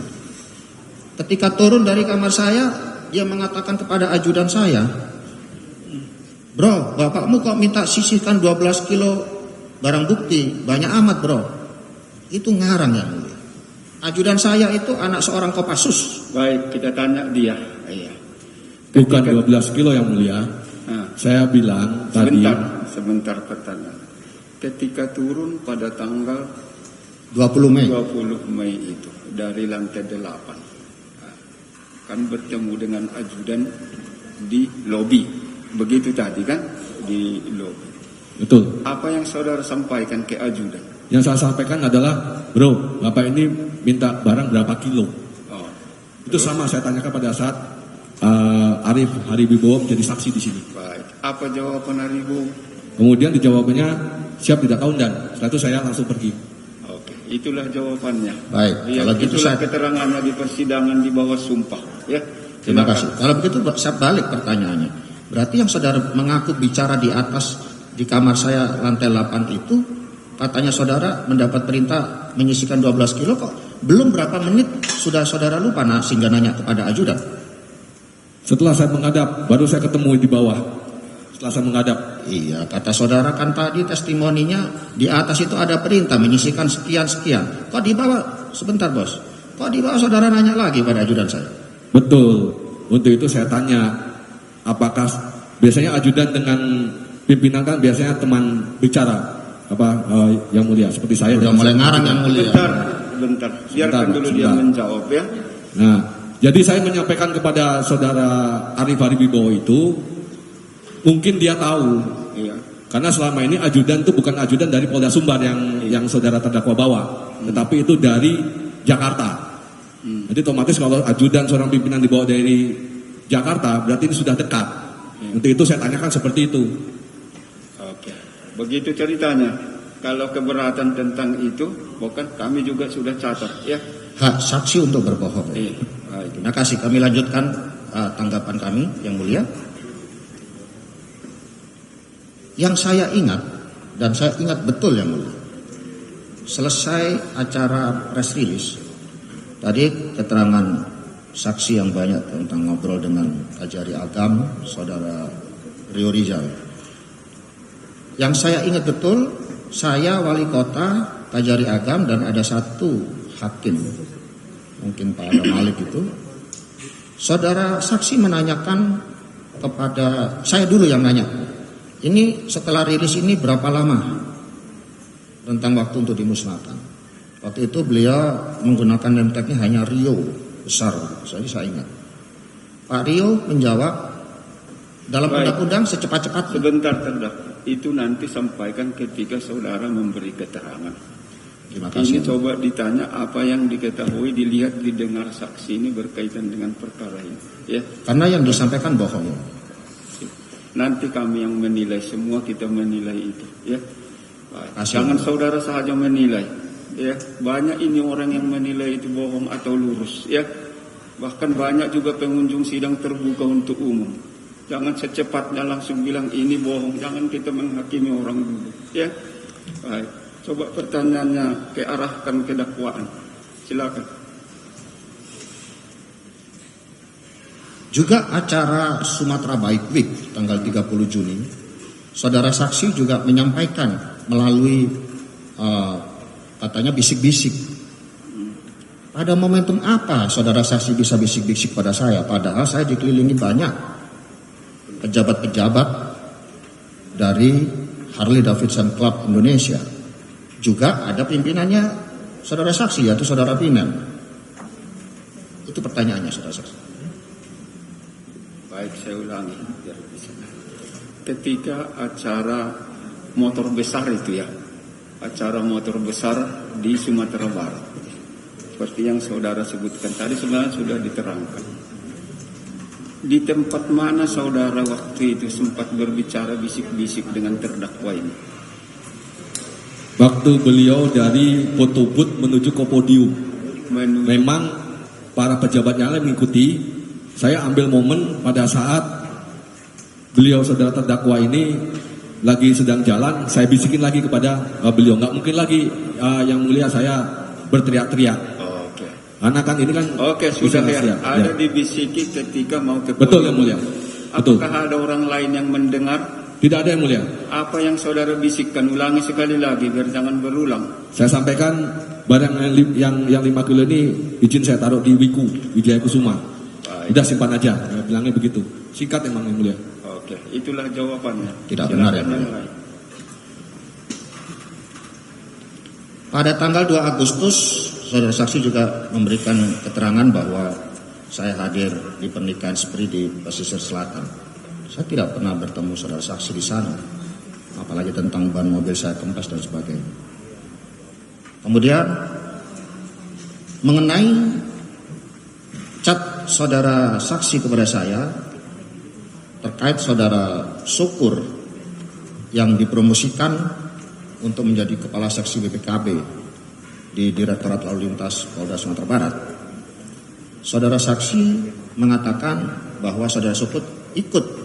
Ketika turun dari kamar saya, dia mengatakan kepada ajudan saya, "Bro, bapakmu kok minta sisihkan 12 kilo barang bukti, banyak amat bro." Itu ngarang Yang Mulia. Ajudan saya itu anak seorang Kopassus. Baik, kita tanya dia. Iya. Bukan 12 kilo Yang Mulia. Saya bilang sebentar pertanyaan. Ketika turun pada tanggal 20 Mei 20 Mei itu dari lantai 8, kan bertemu dengan ajudan di lobi. Begitu tadi kan di lobi. betul. Apa yang saudara sampaikan ke ajudan? Yang saya sampaikan adalah, bro, bapak ini minta barang berapa kilo? Oh, Itu sama saya tanyakan pada saat Arif Haribibowo menjadi saksi di sini. baik. Apa jawaban Haribo? Kemudian dijawabnya siap tidak tahu dan setelah itu saya langsung pergi. Oke, itulah jawabannya. Baik, Ya, kalau gitu itulah saya keterangannya di persidangan di bawah sumpah. Ya, terima silakan. kasih. Kalau begitu saya balik pertanyaannya. Berarti yang saudara mengaku bicara di atas di kamar saya lantai 8 itu, katanya saudara mendapat perintah menyisihkan 12 kilo kok belum berapa menit sudah saudara lupa sehingga nanya kepada ajudan. Setelah saya menghadap, baru saya ketemu di bawah. Setelah saya menghadap. Iya, kata saudara kan tadi testimoninya di atas itu ada perintah menyisihkan sekian-sekian. Kok di bawah, sebentar bos, kok di bawah saudara nanya lagi pada ajudan saya? Betul. Untuk itu saya tanya, apakah biasanya ajudan dengan pimpinan kan biasanya teman bicara, Yang Mulia, seperti saya. Udah mulai ngarang Yang Mulia. Bentar. Biarkan dulu dia menjawab ya. Nah, jadi saya menyampaikan kepada saudara Arif Haribibowo itu, mungkin dia tahu, Iya. karena selama ini ajudan itu bukan ajudan dari Polda Sumbar yang saudara terdakwa bawa, tetapi itu dari Jakarta. Jadi otomatis kalau ajudan seorang pimpinan dibawa dari Jakarta, berarti ini sudah dekat. Untuk itu saya tanyakan seperti itu. Oke. Begitu ceritanya. Kalau keberatan tentang itu, bukan kami juga sudah catat ya. Hak saksi untuk berbohong. Iya. Baik. Terima kasih. Kami lanjutkan tanggapan kami Yang Mulia. Yang saya ingat, dan saya ingat betul Yang Mulia, selesai acara press release, tadi keterangan saksi yang banyak tentang ngobrol dengan Kajari Agam, saudara Rio Rizal. Yang saya ingat betul, saya wali kota, Kajari Agam, dan ada satu hakim, mungkin Pak Adam Malik itu. Saudara saksi menanyakan kepada saya dulu yang nanya, ini setelah rilis ini berapa lama rentang waktu untuk dimusnahkan? Waktu itu beliau menggunakan name tag-nya hanya Rio besar, saya ingat. Pak Rio menjawab, dalam undang-undang secepat-cepatnya. Sebentar terdakwa. Itu nanti sampaikan ketika saudara memberi keterangan. Terima kasih. Ini coba ditanya apa yang diketahui, dilihat, didengar saksi ini berkaitan dengan perkara ini. Ya. Karena yang disampaikan bohong. Nanti kami yang menilai, semua kita menilai itu. Ya. Kasih. Jangan saudara saja menilai. Ya. Banyak ini orang yang menilai itu bohong atau lurus. Ya. Bahkan banyak juga pengunjung sidang terbuka untuk umum. Jangan secepatnya langsung bilang ini bohong. Jangan kita menghakimi orang dulu. Ya. Baik. Coba pertanyaannya kearahkan ke dakwaan. Silakan. Juga acara Sumatera Bike Week tanggal 30 Juni, saudara saksi juga menyampaikan melalui katanya bisik-bisik. Pada momentum apa saudara saksi bisa bisik-bisik pada saya? Padahal saya dikelilingi banyak pejabat-pejabat dari Harley Davidson Club Indonesia. Juga ada pimpinannya saudara saksi, yaitu saudara Pinen. Itu pertanyaannya, saudara saksi. Baik, saya ulangi biar bisa. Ketika acara motor besar itu ya, acara motor besar di Sumatera Barat, seperti yang saudara sebutkan tadi sebenarnya sudah diterangkan. Di tempat mana saudara waktu itu sempat berbicara bisik-bisik dengan terdakwa ini? Waktu beliau dari foto booth menuju ke podium. Memang para pejabat yang lain mengikuti. Saya ambil momen pada saat beliau saudara terdakwa ini lagi sedang jalan, saya bisikin lagi kepada beliau. Nggak mungkin lagi yang mulia saya berteriak-teriak. Karena kan ini kan sudah ya. Ada dibisiki ketika mau ke podium. Betul yang mulia. Betul. Apakah ada orang lain yang mendengar? Tidak ada yang mulia. Apa yang saudara bisikkan? Ulangi sekali lagi biar jangan berulang. Saya sampaikan barang yang 5 kilo ini izin saya taruh di Wiku Wijaya Kusuma. Udah simpan aja. Bilangnya begitu. Singkat emang yang mulia. Oke, itulah jawabannya. Tidak benar yang mulia. Pada tanggal 2 Agustus, saudara saksi juga memberikan keterangan bahwa saya hadir di pernikahan Spree di pesisir selatan. Saya tidak pernah bertemu saudara saksi di sana, apalagi tentang ban mobil saya kempes dan sebagainya. Kemudian mengenai chat saudara saksi kepada saya terkait saudara Syukur yang dipromosikan untuk menjadi kepala seksi BPKB di Direktorat Lalu Lintas Polda Sumatera Barat. Saudara saksi mengatakan bahwa saudara Syukur ikut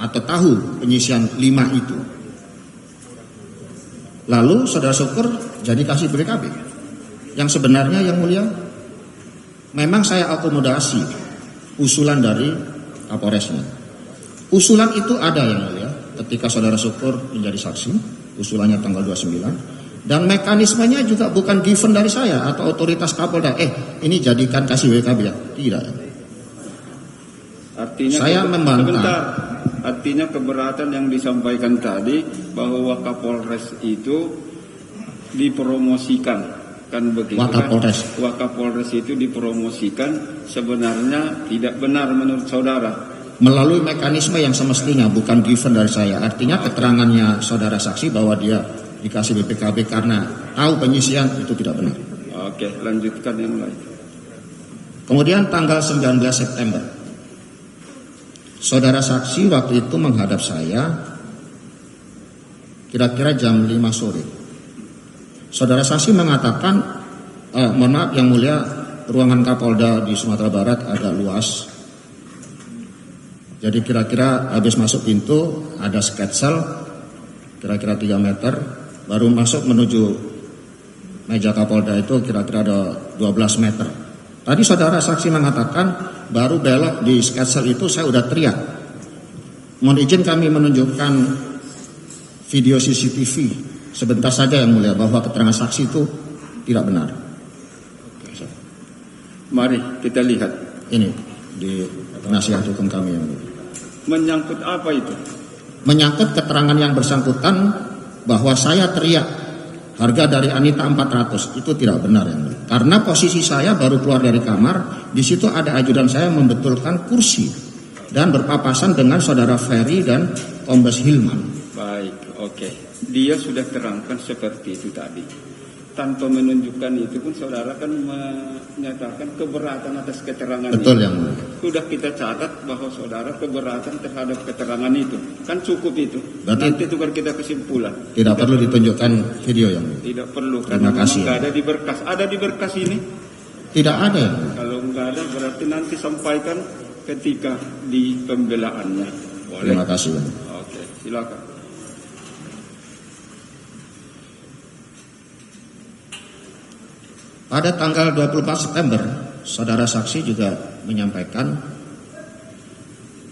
atau tahu penyisian 5 itu. Lalu saudara Syukur jadi kasih BPKB. Yang sebenarnya yang mulia, memang saya akomodasi usulan dari Kapolresnya. Usulan itu ada yang mulia ketika saudara Syukur menjadi saksi, usulannya tanggal 29. Dan mekanismenya juga bukan given dari saya atau otoritas Kapolda. Ini jadikan kasih BPKB ya. Tidak. Artinya saya membantah. Sebentar. Artinya keberatan yang disampaikan tadi bahwa Wakapolres itu dipromosikan, kan begitu kan? Wakapolres itu dipromosikan sebenarnya tidak benar menurut saudara. Melalui mekanisme yang semestinya bukan given dari saya. Artinya keterangannya saudara saksi bahwa dia dikasih BPKB karena tahu penyisian itu tidak benar. Oke, lanjutkan yang lain. Kemudian tanggal 19 September, saudara saksi waktu itu menghadap saya kira-kira jam 5 sore. Saudara saksi mengatakan, mohon maaf yang mulia, ruangan Kapolda di Sumatera Barat agak luas. Jadi kira-kira habis masuk pintu ada sketsel kira-kira 3 meter. Baru masuk menuju meja Kapolda itu kira-kira ada 12 meter. Tadi saudara saksi mengatakan baru belok di sketsel itu saya udah teriak. Mohon izin kami menunjukkan video CCTV sebentar saja yang mulia bahwa keterangan saksi itu tidak benar. Mari kita lihat. Ini di nasihat hukum kami yang mulia. Menyangkut apa itu? Menyangkut keterangan yang bersangkutan bahwa saya teriak harga dari Anita 400 itu tidak benar yang mulia. Karena posisi saya baru keluar dari kamar, di situ ada ajudan saya membetulkan kursi dan berpapasan dengan saudara Ferry dan Kombes Hilman. Baik, oke. Dia sudah terangkan seperti itu tadi. Tanpa menunjukkan itu pun saudara kan menyatakan keberatan atas keterangan itu. Betul yang mulia. Sudah kita catat bahwa saudara keberatan terhadap keterangan itu. Kan cukup itu. Berarti nanti tukar kita kesimpulan. Tidak perlu ditunjukkan video yang mulia. Tidak perlu. Terima kasih. Nggak ada di berkas. Ada di berkas ini? Tidak ada. Kalau nggak ada berarti nanti sampaikan ketika di pembelaannya. Boleh? Terima kasih. Oke, silakan. Pada tanggal 24 September, saudara saksi juga menyampaikan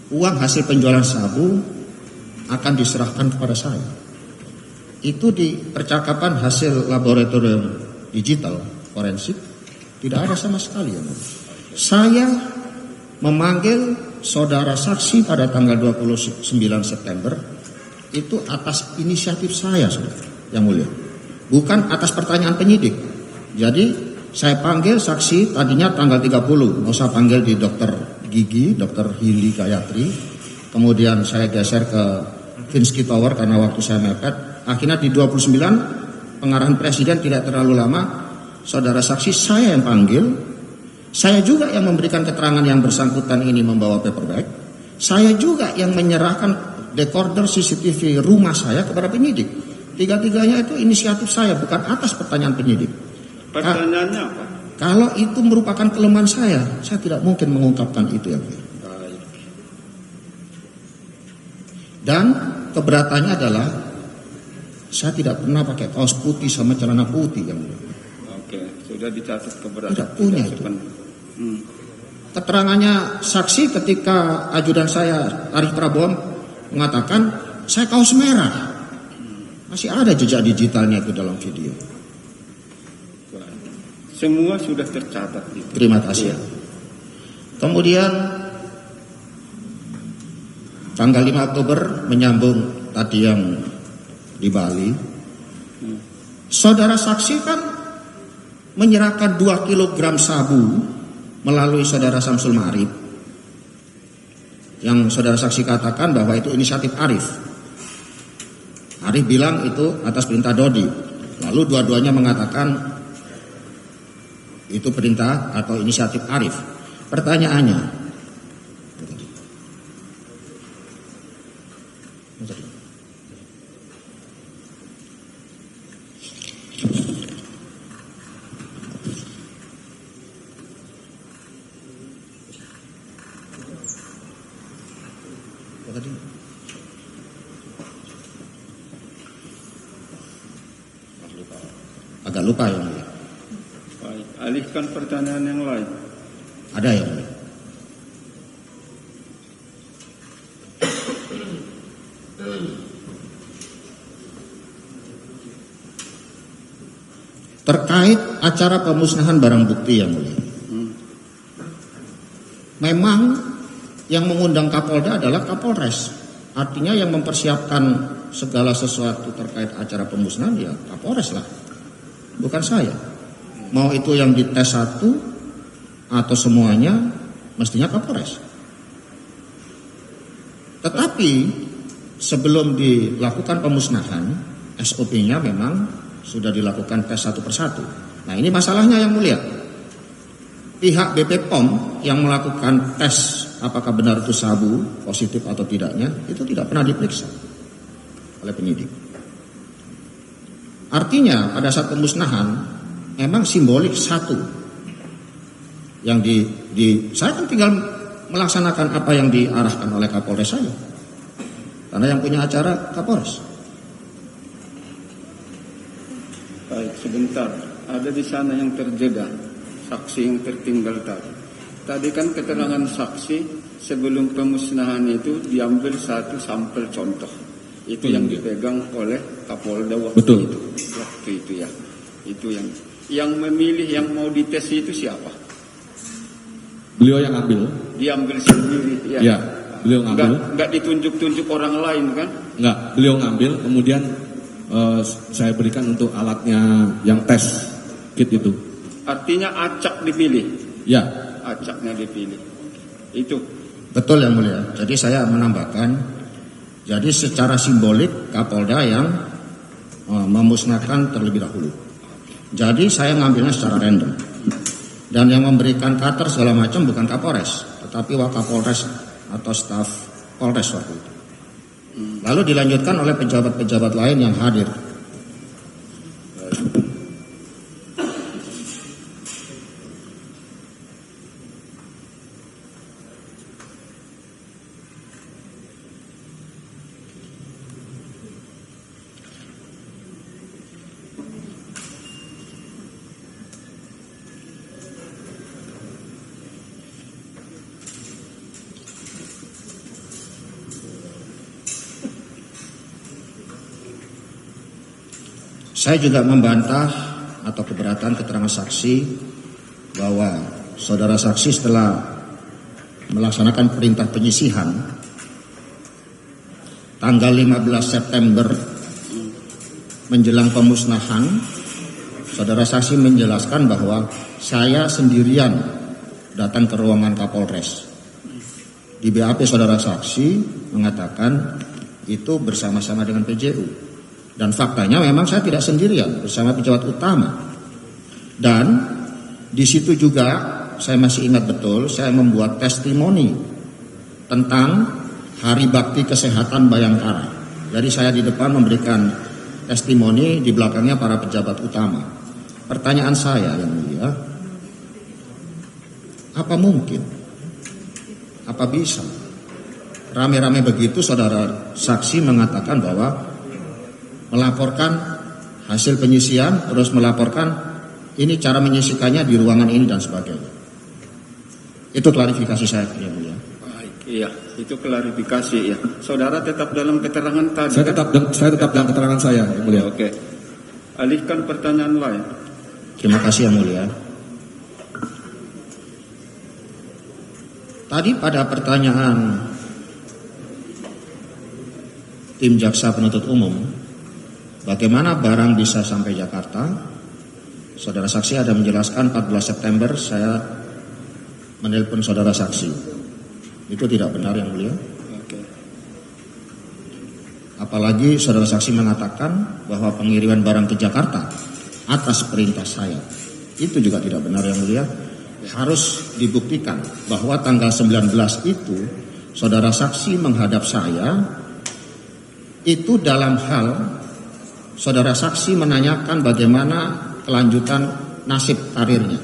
uang hasil penjualan sabu akan diserahkan kepada saya. Itu di percakapan hasil laboratorium digital forensik tidak ada sama sekali. Saya memanggil saudara saksi pada tanggal 29 September itu atas inisiatif saya, Yang Mulia. Bukan atas pertanyaan penyidik. Jadi saya panggil saksi tadinya tanggal 30, mau saya panggil di dokter gigi, dokter Hili Gayatri. Kemudian saya geser ke Finsky Tower karena waktu saya mepet. Akhirnya di 29 pengarahan presiden tidak terlalu lama, saudara saksi saya yang panggil. Saya juga yang memberikan keterangan yang bersangkutan ini membawa paperback. Saya juga yang menyerahkan decorder CCTV rumah saya kepada penyidik. Tiga-tiganya itu inisiatif saya, bukan atas pertanyaan penyidik. Pertanyaannya apa? Kalau itu merupakan kelemahan saya tidak mungkin mengungkapkan itu, Yang Mulia. Baik. Dan keberatannya adalah saya tidak pernah pakai kaos putih sama celana putih, Yang Mulia. Oke, sudah dicatat keberatan. Tidak punya itu. Keterangannya saksi ketika ajudan saya Arif Prabowo mengatakan saya kaos merah. Masih ada jejak digitalnya itu dalam video. Semua sudah tercatat itu. Terima kasih. Kemudian tanggal 5 Oktober menyambung tadi yang di Bali. Saudara saksi kan menyerahkan 2 kg sabu melalui saudara Samsul Ma'arif. Yang saudara saksi katakan bahwa itu inisiatif Arif. Arif bilang itu atas perintah Dodi. Lalu dua-duanya mengatakan itu perintah atau inisiatif Arif. Pertanyaannya, agak lupa ya. Baik, alihkan pertanyaan yang lain. Ada yang mulia. Terkait acara pemusnahan barang bukti, Yang Mulia. Memang yang mengundang Kapolda adalah Kapolres. Artinya yang mempersiapkan segala sesuatu terkait acara pemusnahan ya Kapolres lah. Bukan saya. Mau itu yang dites 1 atau semuanya mestinya Kapolres. Tetapi sebelum dilakukan pemusnahan, SOP-nya memang sudah dilakukan tes 1 persatu. Nah ini masalahnya, Yang Mulia. Pihak BP POM yang melakukan tes apakah benar itu sabu positif atau tidaknya itu tidak pernah diperiksa oleh penyidik. Artinya pada saat pemusnahan memang simbolik 1 yang saya kan tinggal melaksanakan apa yang diarahkan oleh Kapolres saya. Karena yang punya acara Kapolres. Baik, sebentar. Ada di sana yang terjeda, saksi yang tertinggal tadi. Tadi kan keterangan saksi sebelum pemusnahan itu diambil 1 sampel contoh. Itu yang dipegang oleh Kapolda waktu itu. Waktu itu ya. Itu yang memilih yang mau dites itu siapa? Beliau yang ambil. Diambil sendiri ya. Ya, beliau ngambil. Enggak ditunjuk-tunjuk orang lain kan? Enggak, beliau ngambil kemudian saya berikan untuk alatnya yang tes kit itu. Artinya acak dipilih. Ya. Acaknya dipilih. Itu. Betul, Yang Mulia. Jadi saya menambahkan. Jadi secara simbolik Kapolda yang memusnahkan terlebih dahulu. Jadi saya ngambilnya secara random. Dan yang memberikan cutter segala macam bukan Kapolres, tetapi Wakapolres atau staf Polres waktu itu. Lalu dilanjutkan oleh pejabat-pejabat lain yang hadir. Saya juga membantah atau keberatan keterangan saksi bahwa saudara saksi setelah melaksanakan perintah penyisihan tanggal 15 September menjelang pemusnahan, saudara saksi menjelaskan bahwa saya sendirian datang ke ruangan Kapolres. Di BAP saudara saksi mengatakan itu bersama-sama dengan PJU. Dan faktanya memang saya tidak sendirian, bersama pejabat utama. Dan di situ juga saya masih ingat betul, saya membuat testimoni tentang Hari Bakti Kesehatan Bayangkara. Jadi saya di depan memberikan testimoni, di belakangnya para pejabat utama. Pertanyaan saya yang mulia, apa mungkin, apa bisa rame-rame begitu saudara saksi mengatakan bahwa melaporkan hasil penyisian, terus melaporkan ini cara menyisikannya di ruangan ini dan sebagainya. Itu klarifikasi saya yang mulia. Baik, iya, itu klarifikasi ya. Saudara tetap dalam keterangan tadi. Saya tetap dalam keterangan saya yang mulia. Oke. Alihkan pertanyaan lain. Terima kasih yang mulia. Tadi pada pertanyaan tim jaksa penuntut umum, bagaimana barang bisa sampai Jakarta? Saudara saksi ada menjelaskan 14 September saya menelpon saudara saksi. Itu tidak benar yang mulia. Oke. Apalagi saudara saksi mengatakan bahwa pengiriman barang ke Jakarta atas perintah saya. Itu juga tidak benar yang mulia. Harus dibuktikan bahwa tanggal 19 itu saudara saksi menghadap saya itu dalam hal saudara saksi menanyakan bagaimana kelanjutan nasib karirnya.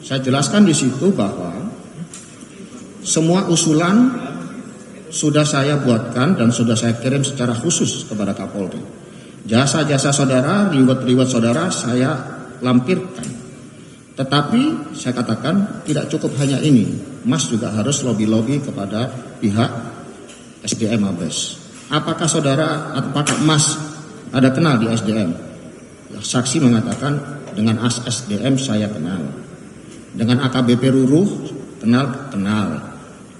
Saya jelaskan di situ bahwa semua usulan sudah saya buatkan dan sudah saya kirim secara khusus kepada Kapolri. Jasa-jasa saudara, riwayat-riwayat saudara saya lampirkan. Tetapi saya katakan tidak cukup hanya ini. Mas juga harus lobby-lobby kepada pihak SDM Mabes. Apakah apakah Mas ada kenal di SDM? Saksi mengatakan dengan SDM saya kenal. Dengan AKBP Ruruh kenal.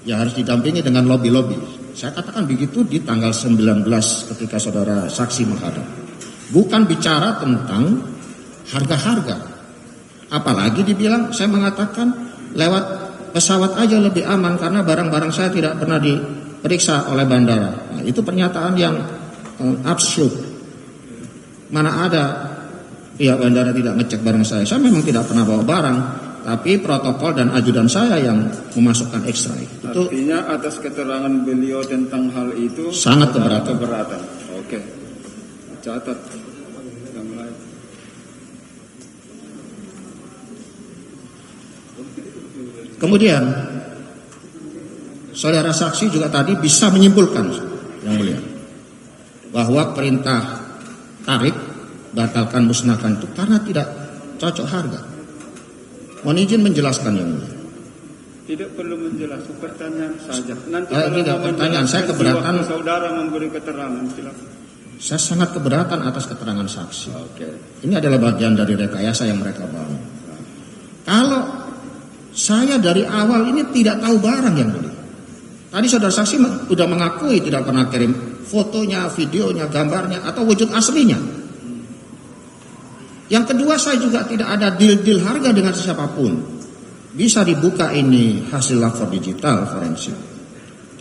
Ya harus didampingi dengan lobby-lobby. Saya katakan begitu di tanggal 19 ketika saudara saksi menghadap. Bukan bicara tentang harga-harga. Apalagi dibilang saya mengatakan lewat pesawat aja lebih aman karena barang-barang saya tidak pernah diperiksa oleh bandara. Nah, itu pernyataan yang absurd. Mana ada pihak bandara tidak ngecek barang saya. Saya memang tidak pernah bawa barang, tapi protokol dan ajudan saya yang memasukkan X-ray. Itu artinya atas keterangan beliau tentang hal itu sangat keberatan. Oke. Catat. Yang lain. Kemudian saudara saksi juga tadi bisa menyimpulkan yang mulia bahwa perintah tarik batalkan musnahkan itu karena tidak cocok harga. Mohon izin menjelaskan yang mulia. Tidak perlu menjelaskan, pertanyaan saja. Nanti tidak pertanyaan, saya keberatan. Saudara memberi keterangan, silakan. Saya sangat keberatan atas keterangan saksi. Oke. Ini adalah bagian dari rekayasa yang mereka bangun. Kalau saya dari awal ini tidak tahu barang yang mulia. Tadi saudara saksi sudah mengakui tidak pernah kirim fotonya, videonya, gambarnya, atau wujud aslinya. Yang kedua, saya juga tidak ada deal-deal harga dengan siapapun. Bisa dibuka ini hasil lapor digital forensik.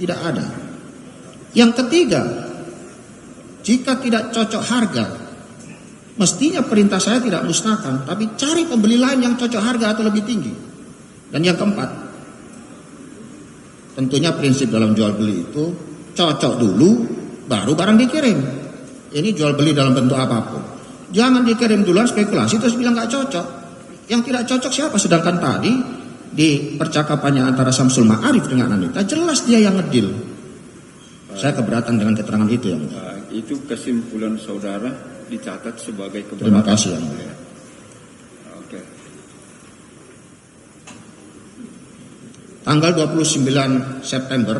Tidak ada. Yang ketiga, jika tidak cocok harga, mestinya perintah saya tidak musnahkan, tapi cari pembeli lain yang cocok harga atau lebih tinggi. Dan yang keempat, tentunya prinsip dalam jual beli itu cocok dulu, baru barang dikirim. Ini jual beli dalam bentuk apapun. Jangan dikirim duluan spekulasi terus bilang nggak cocok. Yang tidak cocok siapa? Sedangkan tadi di percakapannya antara Samsul Ma'arif dengan Anita jelas dia yang ngedil. Saya keberatan dengan keterangan itu yang mulia. Itu kesimpulan saudara dicatat sebagai keberatan. Terima kasih yang mulia. Oke. Tanggal 29 September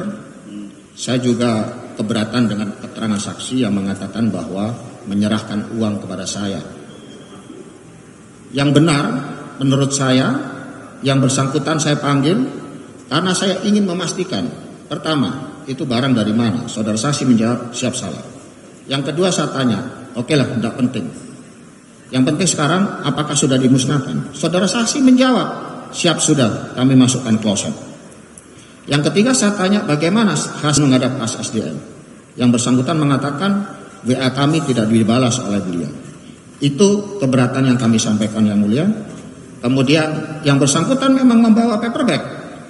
saya juga keberatan dengan keterangan saksi yang mengatakan bahwa menyerahkan uang kepada saya. Yang benar menurut saya, yang bersangkutan saya panggil karena saya ingin memastikan, pertama, itu barang dari mana? Saudara saksi menjawab siap salah. Yang kedua saya tanya, oke lah, tidak penting. Yang penting sekarang apakah sudah dimusnahkan? Saudara saksi menjawab siap sudah, kami masukkan kloset. Yang ketiga saya tanya bagaimana hasil menghadap kas SDM. Yang bersangkutan mengatakan WA kami tidak dibalas oleh beliau. Itu keberatan yang kami sampaikan yang mulia. Kemudian yang bersangkutan memang membawa paper bag.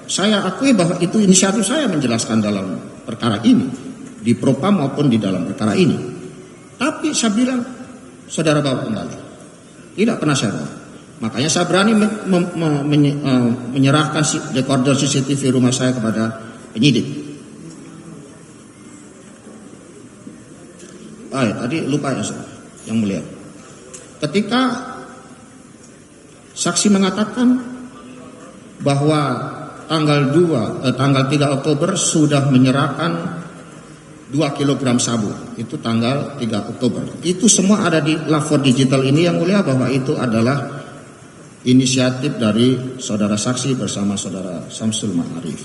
Saya akui bahwa itu inisiatif saya menjelaskan dalam perkara ini, di propam maupun di dalam perkara ini. Tapi saya bilang, saudara bawa kembali. Tidak pernah saya bawa. Makanya saya berani menyerahkan recorder CCTV rumah saya kepada penyidik. Tadi lupa ya, yang mulia. Ketika saksi mengatakan bahwa tanggal 3 Oktober sudah menyerahkan 2 kg sabu, itu tanggal 3 Oktober. Itu semua ada di lapor digital ini yang mulia, bahwa itu adalah inisiatif dari saudara saksi bersama saudara Samsul Ma'arif.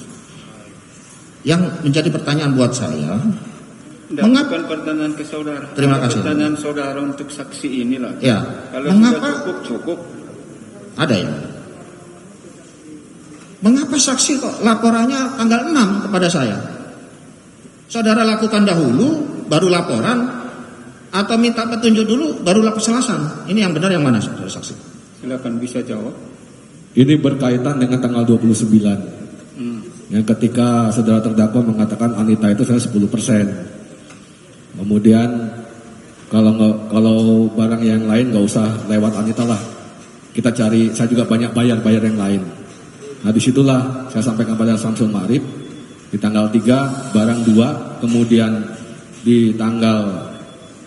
Yang menjadi pertanyaan buat saya, mengapa? Bukan pertanyaan ke saudara. Terima kasih. Pertanyaan saudara untuk saksi inilah. Ya. Kalau Mengapa? sudah cukup. Ada ya. Mengapa saksi kok laporannya tanggal 6 kepada saya? Saudara lakukan dahulu, baru laporan, atau minta petunjuk dulu, baru laksanakan. Ini yang benar yang mana, saudara saksi? Silakan bisa jawab. Ini berkaitan dengan tanggal 29. Yang ketika saudara terdakwa mengatakan Anita itu saya 10%. Kemudian kalau barang yang lain nggak usah lewat Anita lah. Kita cari, saya juga banyak bayar yang lain. Nah disitulah saya sampaikan pada Samsul Ma'arif, di tanggal 3 barang 2, kemudian di tanggal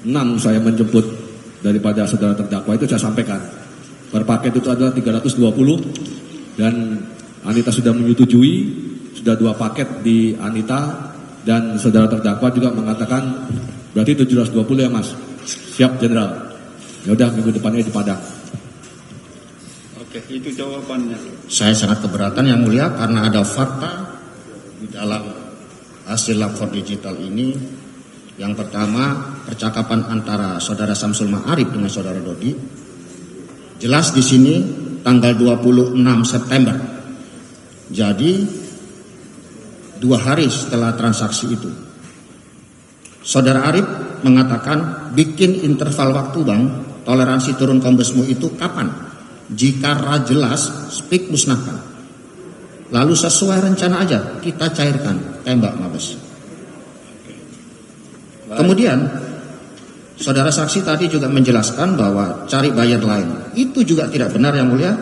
6 saya menjemput daripada saudara terdakwa, itu saya sampaikan. Per paket itu adalah 320 dan Anita sudah menyetujui, sudah 2 paket di Anita, dan saudara terdakwa juga mengatakan berarti 720 ya Mas. Siap Jenderal. Ya udah, minggu depannya di Padang. Oke, itu jawabannya. Saya sangat keberatan yang mulia karena ada fakta di dalam hasil lapor digital ini. Yang pertama, percakapan antara saudara Samsul Ma'arif dengan saudara Dodi. Jelas di sini tanggal 26 September. Jadi 2 hari setelah transaksi itu, saudara Arif mengatakan bikin interval waktu bang, toleransi turun kombesmu itu kapan? Jika jelas, speak musnahkan. Lalu sesuai rencana aja kita cairkan, tembak mabes. Kemudian saudara saksi tadi juga menjelaskan bahwa cari buyer lain. Itu juga tidak benar yang mulia.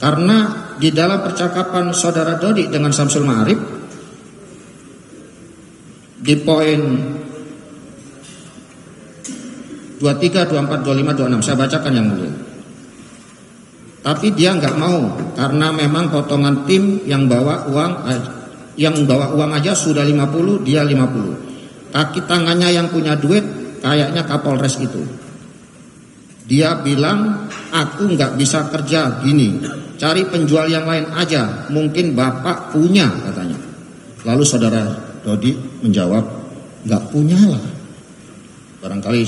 Karena di dalam percakapan saudara Dodi dengan Samsul Ma'arif, di poin 23, 24, 25, 26 saya bacakan yang mulia. Tapi dia nggak mau karena memang potongan tim yang bawa uang aja sudah 50, dia 50. Kaki tangannya yang punya duit kayaknya Kapolres itu. Dia bilang aku nggak bisa kerja gini, cari penjual yang lain aja, mungkin bapak punya katanya. Lalu saudara Dodi menjawab nggak punya lah. Barangkali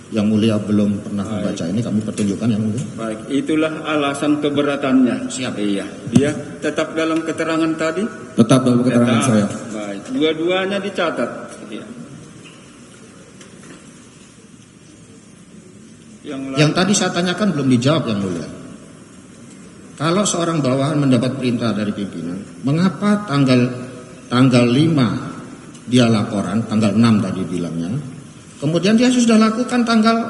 yang mulia belum pernah membaca ini, kami pertunjukkan yang mulia. Baik, itulah alasan keberatannya. Siap. Iya. Dia tetap dalam keterangan tadi? Tetap dalam keterangan saya. Baik, dua-duanya dicatat. Iya. Yang tadi saya tanyakan belum dijawab yang mulia. Kalau seorang bawahan mendapat perintah dari pimpinan, mengapa tanggal 5 dia laporan, tanggal 6 tadi bilangnya, kemudian dia sudah lakukan tanggal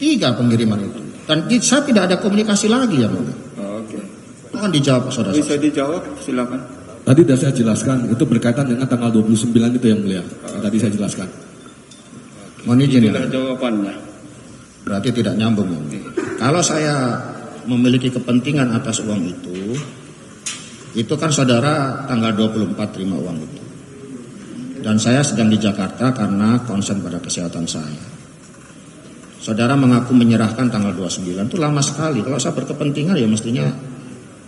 3 pengiriman itu. Dan saya tidak ada komunikasi lagi ya mulia. Oke. Mohon dijawab saudara. Bisa dijawab, silakan. Tadi sudah saya jelaskan, itu berkaitan dengan tanggal 29 itu yang mulia. Tadi saya jelaskan. Mohon izin Itulah ya. jawabannya. Berarti tidak nyambung ya. Kalau saya memiliki kepentingan atas uang itu kan saudara tanggal 24 terima uang itu. Dan saya sedang di Jakarta karena konsen pada kesehatan saya. Saudara mengaku menyerahkan tanggal 29, itu lama sekali. Kalau saya berkepentingan ya mestinya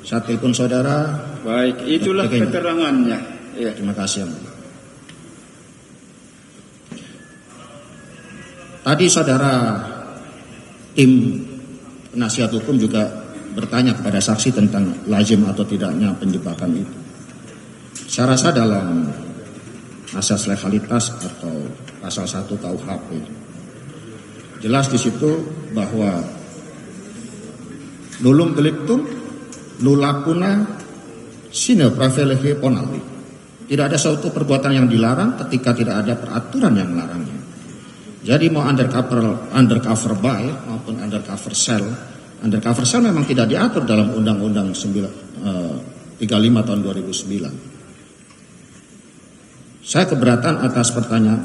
saya telepon saudara. Baik, itulah keterangannya. Ya. Terima kasih. Tadi saudara tim penasihat hukum juga bertanya kepada saksi tentang lazim atau tidaknya penjebakan itu. Saya rasa dalam asas legalitas atau pasal 1 KUHP jelas di situ bahwa nullum delictum nullacuna sine praevalehe ponali. Tidak ada suatu perbuatan yang dilarang ketika tidak ada peraturan yang melarangnya. Jadi mau undercover by maupun undercover cell memang tidak diatur dalam Undang-Undang 35 tahun 2009. Saya keberatan atas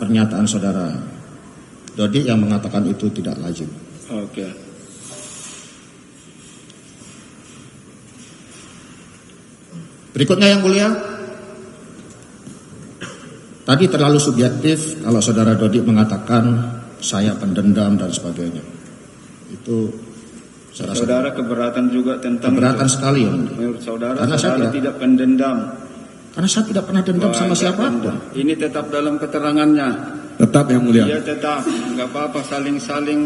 pernyataan saudara Dodi yang mengatakan itu tidak lazim. Oke. Berikutnya yang mulia, tadi terlalu subjektif kalau saudara Dodi mengatakan saya pendendam dan sebagainya. Itu saya rasa Saudara keberatan juga tentang keberatan sekali ya. menurut saudara, Karena saya saudara tidak pendendam. Karena saya tidak pernah dendam sama siapapun. Ini tetap dalam keterangannya. Tetap yang mulia. Dia tetap, nggak apa-apa, saling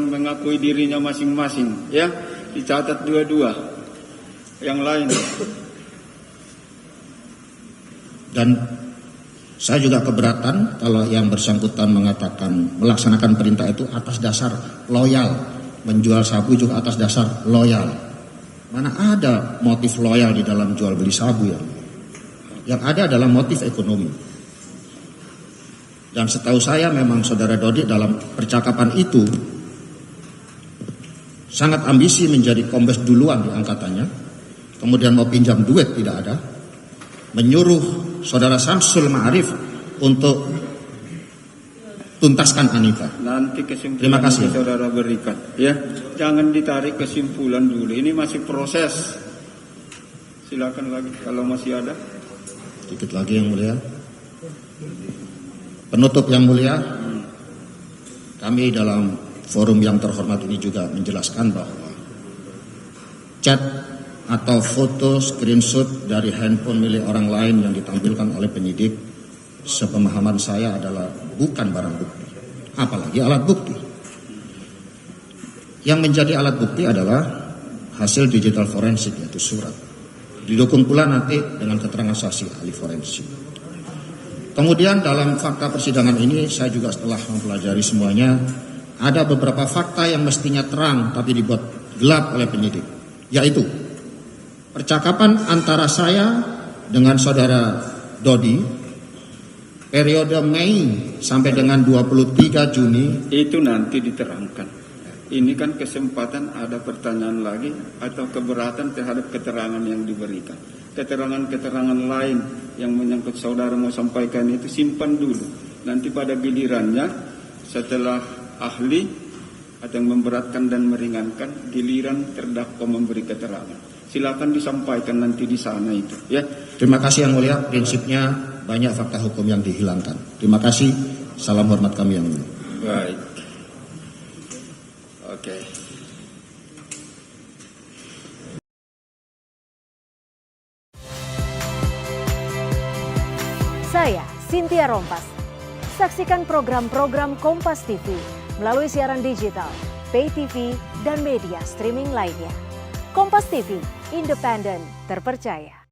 mengakui dirinya masing-masing, ya. Dicatat dua-dua. Yang lain. Dan saya juga keberatan kalau yang bersangkutan mengatakan melaksanakan perintah itu atas dasar loyal. Menjual sabu juga atas dasar loyal. Mana ada motif loyal di dalam jual beli sabu ya? Yang ada adalah motif ekonomi. Dan setahu saya memang saudara Dodi dalam percakapan itu sangat ambisi menjadi kombes duluan di angkatannya. Kemudian mau pinjam duit tidak ada. Menyuruh saudara Samsul Ma'arif untuk tuntaskan Anita. Nanti kesimpulan Terima kasih. saudara berikan, ya. Jangan ditarik kesimpulan dulu. Ini masih proses. Silakan lagi kalau masih ada. Sedikit lagi yang mulia. Penutup yang mulia, kami dalam forum yang terhormat ini juga menjelaskan bahwa chat atau foto screenshot dari handphone milik orang lain yang ditampilkan oleh penyidik, sepemahaman saya adalah bukan barang bukti, apalagi alat bukti. Yang menjadi alat bukti adalah hasil digital forensik, yaitu surat. Didukung pula nanti dengan keterangan saksi ahli forensik. Kemudian dalam fakta persidangan ini saya juga setelah mempelajari semuanya, ada beberapa fakta yang mestinya terang tapi dibuat gelap oleh penyidik, yaitu percakapan antara saya dengan saudara Dodi periode Mei sampai dengan 23 Juni. Itu nanti diterangkan. Ini kan kesempatan ada pertanyaan lagi atau keberatan terhadap keterangan yang diberikan. Keterangan-keterangan lain yang menyangkut saudara mau sampaikan itu simpan dulu. Nanti pada gilirannya setelah ahli atau yang memberatkan dan meringankan, giliran terdakwa memberi keterangan. Silakan disampaikan nanti di sana itu, ya. Terima kasih yang mulia. Prinsipnya banyak fakta hukum yang dihilangkan. Terima kasih. Salam hormat kami yang mulia. Baik. Oke. Saya Cynthia Rompas. Saksikan program-program Kompas TV melalui siaran digital, pay TV, dan media streaming lainnya. Kompas TV, independen, terpercaya.